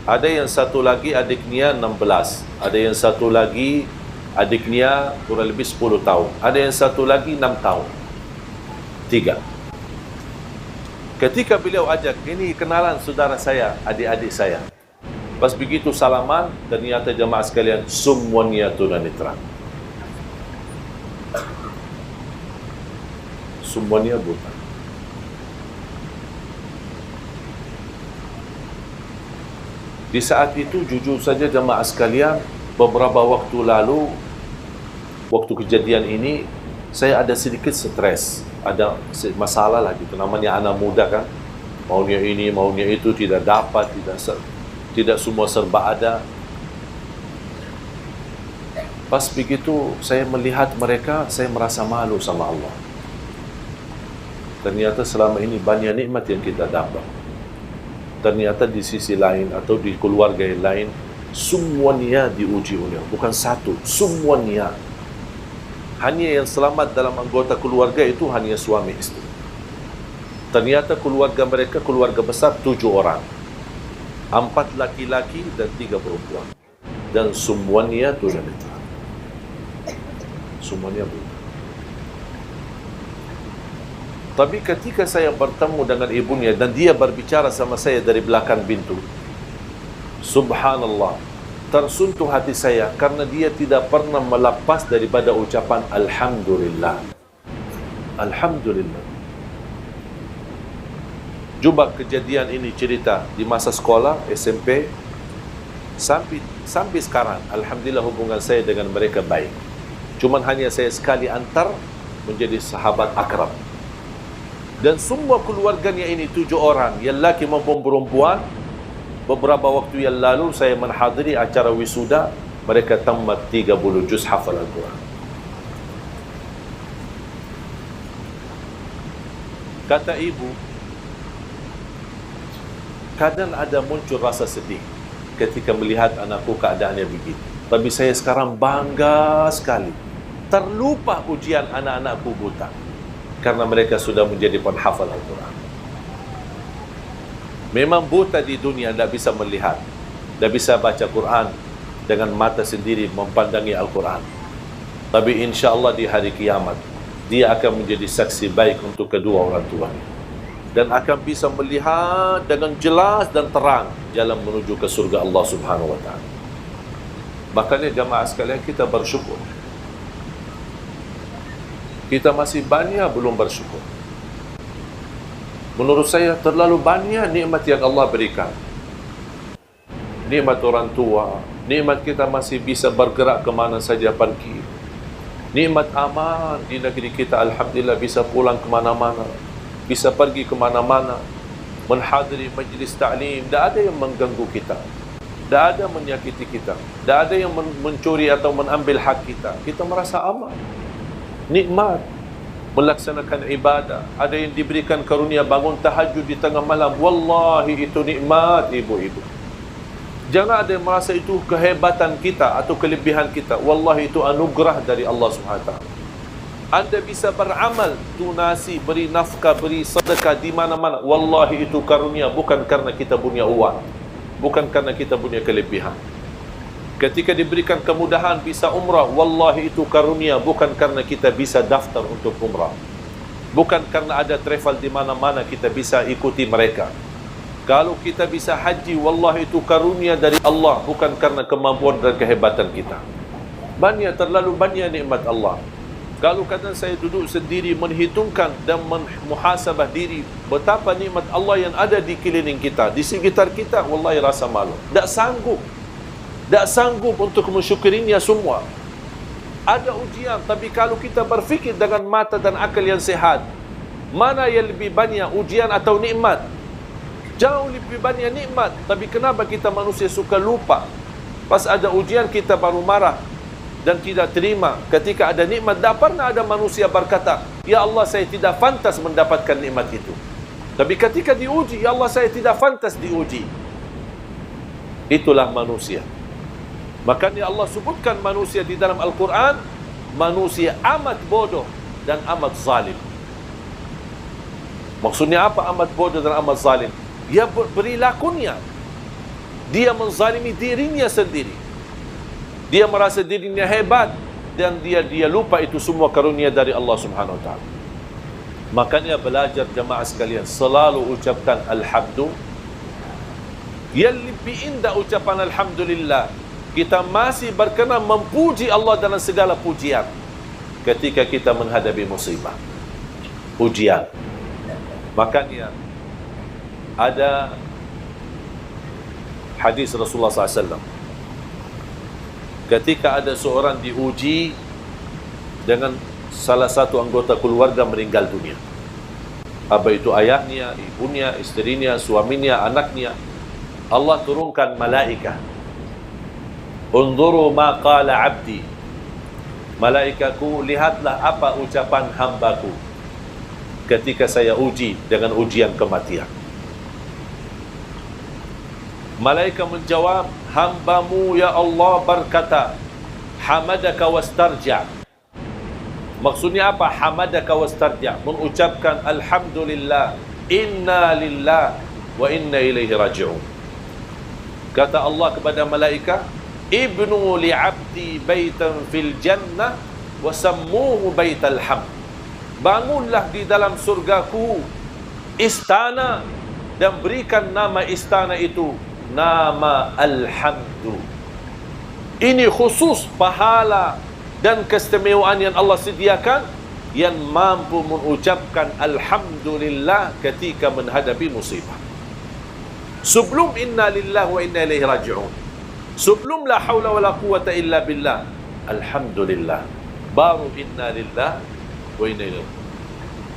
Ada yang satu lagi adiknya 16. Ada yang satu lagi adiknya kurang lebih 10 tahun. Ada yang satu lagi 6 tahun. 3. Ketika beliau ajak, ini kenalan saudara saya, adik-adik saya. Pas begitu salaman, ternyata jemaah sekalian semuanya tunanetra. Semuanya buta. Di saat itu jujur saja jemaah sekalian, beberapa waktu lalu, waktu kejadian ini, saya ada sedikit stres, ada masalah lah gitu. Namanya anak muda kan, maunya ini, maunya itu, tidak dapat, tidak semua serba ada. Pas begitu saya melihat mereka, saya merasa malu sama Allah. Ternyata selama ini banyak nikmat yang kita dapat. Ternyata di sisi lain atau di keluarga yang lain, semuanya diuji oleh Allah. Bukan satu, semuanya. Hanya yang selamat dalam anggota keluarga itu hanya suami istri. Ternyata keluarga mereka keluarga besar 7 orang. 4 laki-laki dan 3 perempuan. Dan semuanya tunanetra. Semuanya buta. Tapi ketika saya bertemu dengan ibunya dan dia berbicara sama saya dari belakang pintu, subhanallah, tersentuh hati saya karena dia tidak pernah melepas daripada ucapan Alhamdulillah. Alhamdulillah. Cuba kejadian ini cerita di masa sekolah, SMP, sampai sekarang, Alhamdulillah hubungan saya dengan mereka baik. Cuman hanya saya sekali antar menjadi sahabat akrab. Dan semua keluarganya ini 7 orang, yang laki maupun perempuan. Beberapa waktu yang lalu saya menghadiri acara wisuda, mereka tamat 30 juz hafal Al-Quran. Kata ibu, kadang ada muncul rasa sedih ketika melihat anakku keadaannya begitu. Tapi saya sekarang bangga sekali. Terlupa ujian anak-anakku buta. Karena mereka sudah menjadi penghafal Al-Quran. Memang buta di dunia tidak bisa melihat, tidak bisa baca Quran dengan mata sendiri mempandangi Al-Quran. Tapi insya Allah di hari kiamat dia akan menjadi saksi baik untuk kedua orang tuanya dan akan bisa melihat dengan jelas dan terang jalan menuju ke surga Allah Subhanahu Wa Taala. Makanya jamaah sekalian, kita bersyukur. Kita masih banyak belum bersyukur. Menurut saya terlalu banyak nikmat yang Allah berikan. Nikmat orang tua, nikmat kita masih bisa bergerak ke mana saja pergi. Nikmat aman di negeri kita, alhamdulillah bisa pulang ke mana-mana, bisa pergi ke mana-mana, menghadiri majlis ta'lim, tidak ada yang mengganggu kita, tidak ada menyakiti kita, tidak ada yang mencuri atau mengambil hak kita. Kita merasa aman, nikmat. Melaksanakan ibadah, ada yang diberikan karunia bangun tahajud di tengah malam, wallahi itu nikmat ibu-ibu. Jangan ada yang merasa itu kehebatan kita atau kelebihan kita. Wallahi itu anugerah dari Allah SWT. Anda bisa beramal, tunasi, beri nafkah, beri sedekah di mana-mana, wallahi itu karunia, bukan karena kita punya uang, bukan karena kita punya kelebihan. Ketika diberikan kemudahan bisa umrah, wallahi itu karunia, bukan karena kita bisa daftar untuk umrah, bukan karena ada travel di mana-mana kita bisa ikuti mereka. Kalau kita bisa haji, wallahi itu karunia dari Allah, bukan karena kemampuan dan kehebatan kita. Banyak, terlalu banyak nikmat Allah. Kalau kadang saya duduk sendiri menghitungkan dan muhasabah diri betapa nikmat Allah yang ada di keliling kita, di sekitar kita, wallahi rasa malu. Tak sanggup untuk mensyukurinya semua. Ada ujian, tapi kalau kita berfikir dengan mata dan akal yang sehat, mana yang lebih banyak, ujian atau nikmat? Jauh lebih banyak nikmat. Tapi kenapa kita manusia suka lupa? Pas ada ujian kita baru marah dan tidak terima. Ketika ada nikmat, tak pernah ada manusia berkata, ya Allah, saya tidak pantas mendapatkan nikmat itu. Tapi ketika diuji, ya Allah, saya tidak pantas diuji. Itulah manusia. Makanya Allah sebutkan manusia di dalam Al-Quran, manusia amat bodoh dan amat zalim. Maksudnya apa amat bodoh dan amat zalim? Dia perilakunya, dia menzalimi dirinya sendiri. Dia merasa dirinya hebat dan dia lupa itu semua karunia dari Allah Subhanahu Wa Taala. Makanya belajar jamaah sekalian, selalu ucapkan alhamdulillah. Yang lebih indah ucapan alhamdulillah, kita masih berkenan memuji Allah dalam segala pujian ketika kita menghadapi musibah, ujian. Makanya ada hadis Rasulullah SAW, ketika ada seorang diuji dengan salah satu anggota keluarga meninggal dunia. Apa itu ayahnya, ibunya, istrinya, suaminya, anaknya. Allah turunkan malaikat. Unzuru ma qala abdi. Malaikatku, lihatlah apa ucapan hambaku ketika saya uji dengan ujian kematian. Malaikat menjawab, hambamu ya Allah berkata, hamadaka wastarja'. Maksudnya apa? Hamadaka wastarja', mengucapkan alhamdulillah, inna lillah wa inna ilaihi raji'un. Kata Allah kepada malaikat, ibnu li'abdi baitan fil jannah wa sammuhu baital hamd. Bangunlah di dalam surgaku istana dan berikan nama istana itu nama Alhamdu. Ini khusus pahala dan keistimewaan yang Allah sediakan yang mampu mengucapkan alhamdulillah ketika menghadapi musibah. Sebelum inna lillahi wa inna ilaihi raji'un, sebelum la haula wala quwata illa billah, alhamdulillah, baru inna lillahi wa inna ilaihi.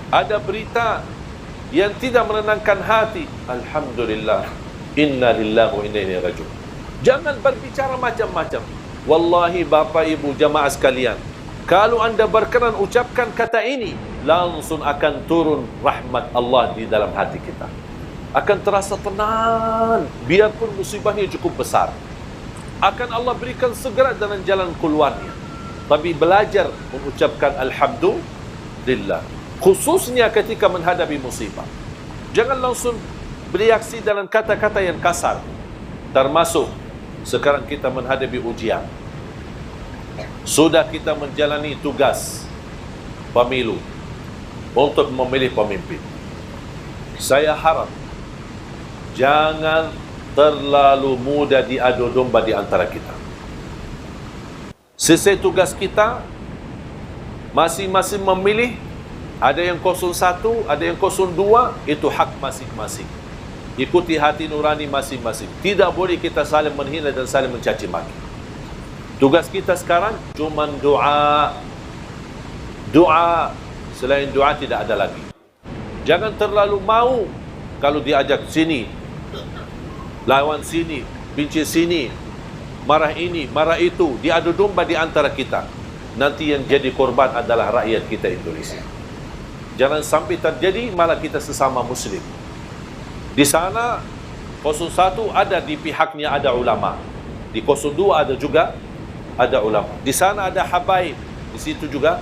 Ada berita yang tidak menenangkan hati, alhamdulillah, inna lillahi wa inna ilaihi raji'un. Jangan berbicara macam-macam. Wallahi Bapak Ibu jamaah sekalian, kalau anda berkenan ucapkan kata ini, langsung akan turun rahmat Allah di dalam hati kita. Akan terasa tenang, biarpun musibahnya cukup besar. Akan Allah berikan segera dalam jalan keluarnya. Tapi belajar mengucapkan alhamdulillah, khususnya ketika menghadapi musibah. Jangan langsung bereaksi dalam kata-kata yang kasar. Termasuk sekarang kita menghadapi ujian. Sudah kita menjalani tugas pemilu untuk memilih pemimpin. Saya harap jangan terlalu mudah diadu domba di antara kita. Selesai tugas kita, masing-masing memilih. Ada yang 01, ada yang 02, itu hak masing-masing. Ikuti hati nurani masing-masing. Tidak boleh kita saling menghina dan saling mencaci maki. Tugas kita sekarang cuma doa. Doa. Selain doa tidak ada lagi. Jangan terlalu mau kalau diajak sini, lawan sini, benci sini, marah ini, marah itu, diadu domba di antara kita. Nanti yang jadi korban adalah rakyat kita Indonesia. Jangan sampai terjadi, malah kita sesama muslim. Di sana 01 ada di pihaknya ada ulama. Di 02 ada juga ada ulama. Di sana ada habaib, di situ juga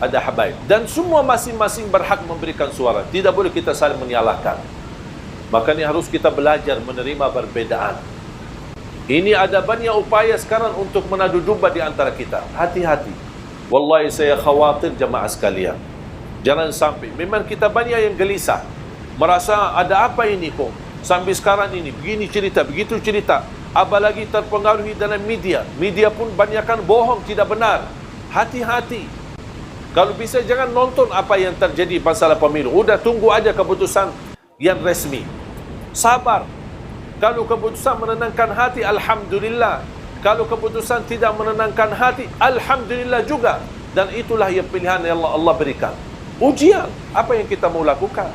ada habaib. Dan semua masing-masing berhak memberikan suara. Tidak boleh kita saling menyalahkan. Makanya harus kita belajar menerima perbedaan. Ini ada banyak upaya sekarang untuk menadu domba di antara kita. Hati-hati. Wallahi saya khawatir jemaah sekalian. Jangan sampai. Memang kita banyak yang gelisah. Merasa ada apa ini kok? Sampai sekarang ini. Begini cerita, begitu cerita. Apalagi terpengaruhi dalam media. Media pun banyakkan bohong, tidak benar. Hati-hati. Kalau bisa jangan nonton apa yang terjadi masalah pemilu. Udah tunggu aja keputusan yang resmi. Sabar. Kalau keputusan menenangkan hati, alhamdulillah. Kalau keputusan tidak menenangkan hati, alhamdulillah juga. Dan itulah yang pilihan yang Allah berikan. Ujian, apa yang kita mau lakukan?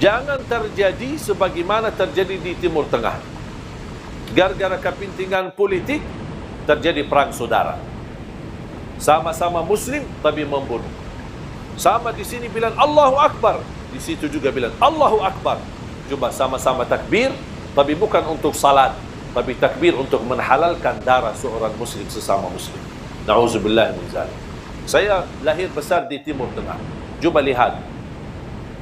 Jangan terjadi sebagaimana terjadi di Timur Tengah. Gara-gara kepentingan politik, terjadi perang saudara. Sama-sama muslim, tapi membunuh. Sama di sini bilang Allahu Akbar, di situ juga bilang Allahu Akbar. Coba sama-sama takbir, tapi bukan untuk salat, tapi takbir untuk menghalalkan darah seorang muslim sesama muslim. Na'udzubillah min zalik. Saya lahir besar di Timur Tengah. Coba lihat.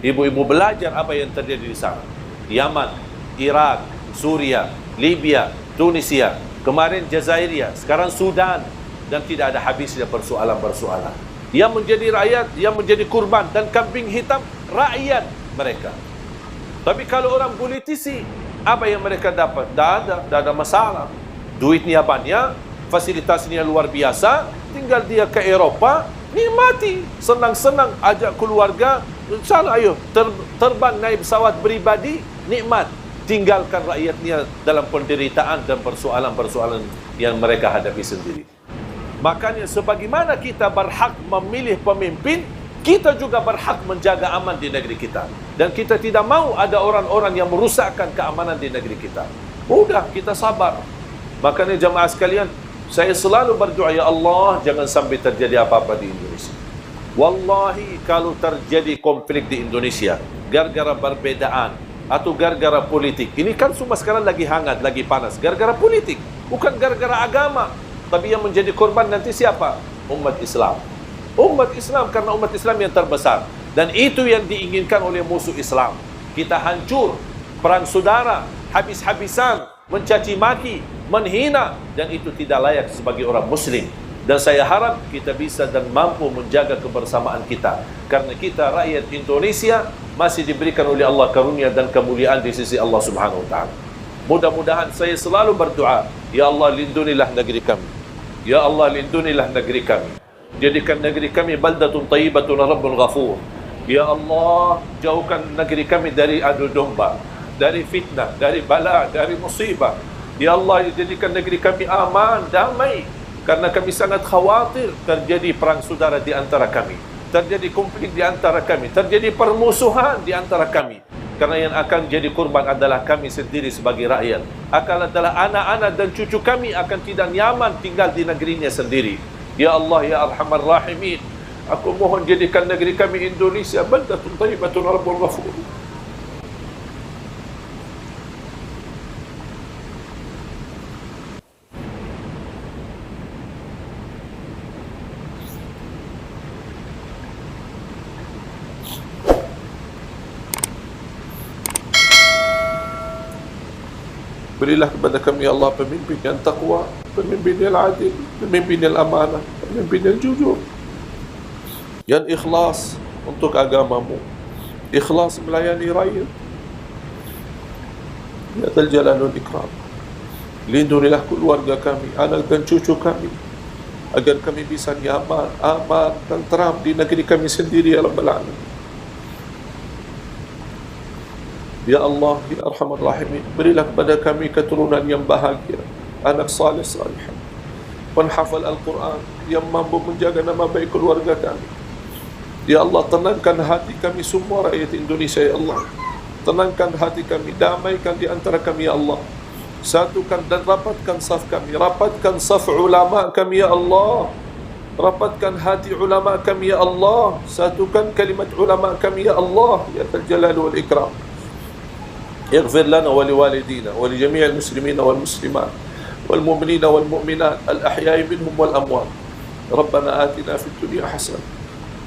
Ibu-ibu belajar apa yang terjadi di sana. Yaman, Iraq, Suria, Libya, Tunisia, kemarin Jazairia, sekarang Sudan. Dan tidak ada habisnya persoalan-persoalan. Yang menjadi rakyat, yang menjadi kurban dan kambing hitam, rakyat mereka. Tapi kalau orang politisi, apa yang mereka dapat? Tidak ada masalah. Duitnya banyak, fasilitasnya luar biasa, tinggal dia ke Eropah, nikmati, senang-senang, ajak keluarga, sana ayo, terbang naik pesawat pribadi, nikmat. Tinggalkan rakyatnya dalam penderitaan dan persoalan-persoalan yang mereka hadapi sendiri. Makanya sebagaimana kita berhak memilih pemimpin, kita juga berhak menjaga aman di negeri kita. Dan kita tidak mau ada orang-orang yang merusakkan keamanan di negeri kita. Udah, kita sabar. Makanya jamaah sekalian, saya selalu berdoa, ya Allah, jangan sampai terjadi apa-apa di Indonesia. Wallahi, kalau terjadi konflik di Indonesia gara-gara perbedaan atau gara-gara politik, ini kan semua sekarang lagi hangat, lagi panas, gara-gara politik, bukan gara-gara agama. Tapi yang menjadi korban nanti siapa? Umat Islam. Umat Islam, karena umat Islam yang terbesar. Dan itu yang diinginkan oleh musuh Islam. Kita hancur, perang saudara, habis-habisan, mencaci maki, menghina, dan itu tidak layak sebagai orang muslim. Dan saya harap kita bisa dan mampu menjaga kebersamaan kita, karena kita rakyat Indonesia masih diberikan oleh Allah karunia dan kemuliaan di sisi Allah Subhanahu wa taala. Mudah-mudahan saya selalu berdoa, ya Allah, lindunilah negeri kami. Ya Allah, lindunilah negeri kami. Jadikan negeri kami baldatun tayyibatun rabbul ghafur. Ya Allah, jauhkan negeri kami dari adu domba, dari fitnah, dari bala, dari musibah. Ya Allah, jadikan negeri kami aman, damai. Karena kami sangat khawatir terjadi perang saudara di antara kami, terjadi konflik di antara kami, terjadi permusuhan di antara kami. Karena yang akan jadi korban adalah kami sendiri sebagai rakyat. Akan adalah anak-anak dan cucu kami akan tidak nyaman tinggal di negerinya sendiri. Ya Allah, ya Arhamar Rahimin, aku mohon jadikan negeri kami Indonesia baldatun tayyibatun rabbul ghafur. Berilah kepada kami ya Allah pemimpin yang takwa, pemimpin yang adil, pemimpin yang amanah, pemimpin yang jujur, yang ikhlas untuk agamamu, ikhlas melayani rakyat. Ya Dzal Jalali wal Ikram, lindungilah keluarga kami, anak dan cucu kami, agar kami bisa nyaman, aman, tentram di negeri kami sendiri ya Rabbal Alamin. Ya Allah, ya Arhamar Rahimin, berilah kepada kami keturunan yang bahagia, anak saleh salihah, penghafal Al-Quran, yang mampu menjaga nama baik keluarga kami. Ya Allah, tenangkan hati kami semua rakyat Indonesia ya Allah. Tenangkan hati kami, damaikan di antara kami ya Allah. Satukan dan rapatkan saf kami, rapatkan saf ulama kami ya Allah. Rapatkan hati ulama kami ya Allah. Satukan kalimat ulama kami ya Allah, ya Dzal Jalali wal Ikram. اغفر لنا ولوالدينا ولجميع المسلمين والمسلمات والمؤمنين والمؤمنات الأحياء منهم والأموات. ربنا آتنا في الدنيا حسنة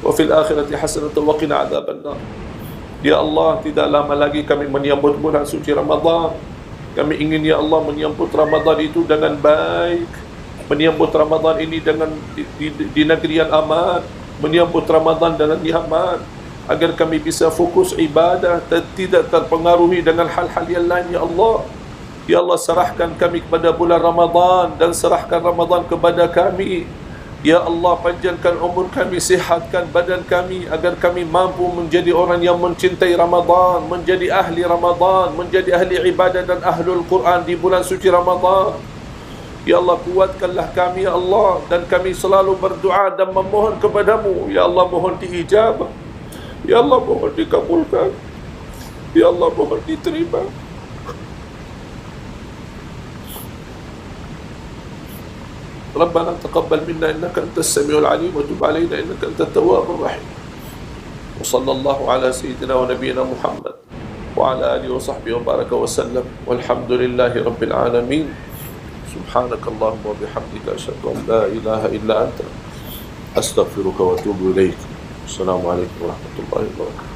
وفي الآخرة حسنة وقنا عذاب النار. Ya Allah, tidak lama lagi kami menyambut bulan suci Ramadan. Kami ingin ya Allah menyambut Ramadan itu dengan baik, menyambut Ramadan ini dengan di negeri yang aman, menyambut Ramadan dengan nyaman, agar kami bisa fokus ibadah dan tidak terpengaruhi dengan hal-hal yang lain ya Allah. Ya Allah, serahkan kami kepada bulan Ramadan dan serahkan Ramadan kepada kami. Ya Allah, panjangkan umur kami, sihatkan badan kami, agar kami mampu menjadi orang yang mencintai Ramadan, menjadi ahli Ramadan, menjadi ahli ibadah dan ahlul Quran di bulan suci Ramadan. Ya Allah, kuatkanlah kami ya Allah, dan kami selalu berdoa dan memohon kepadamu. Ya Allah, mohon diijabah. Ya Allah, mohon dikabulkan. Ya Allah, mohon diterima. Rabbana taqabbal minna innaka antas samiul alim wa tub alaina innaka antat tawwabur rahim. Wa sallallahu ala sayyidina wa nabiyyina Muhammad wa ala alihi wa sahbihi wa baraka wa sallam. Walhamdulillahi rabbil alamin. Subhanakallahumma wa bihamdika asyhadu an la ilaha illa anta astaghfiruka wa atubu ilaik. Assalamualaikum warahmatullahi wabarakatuh.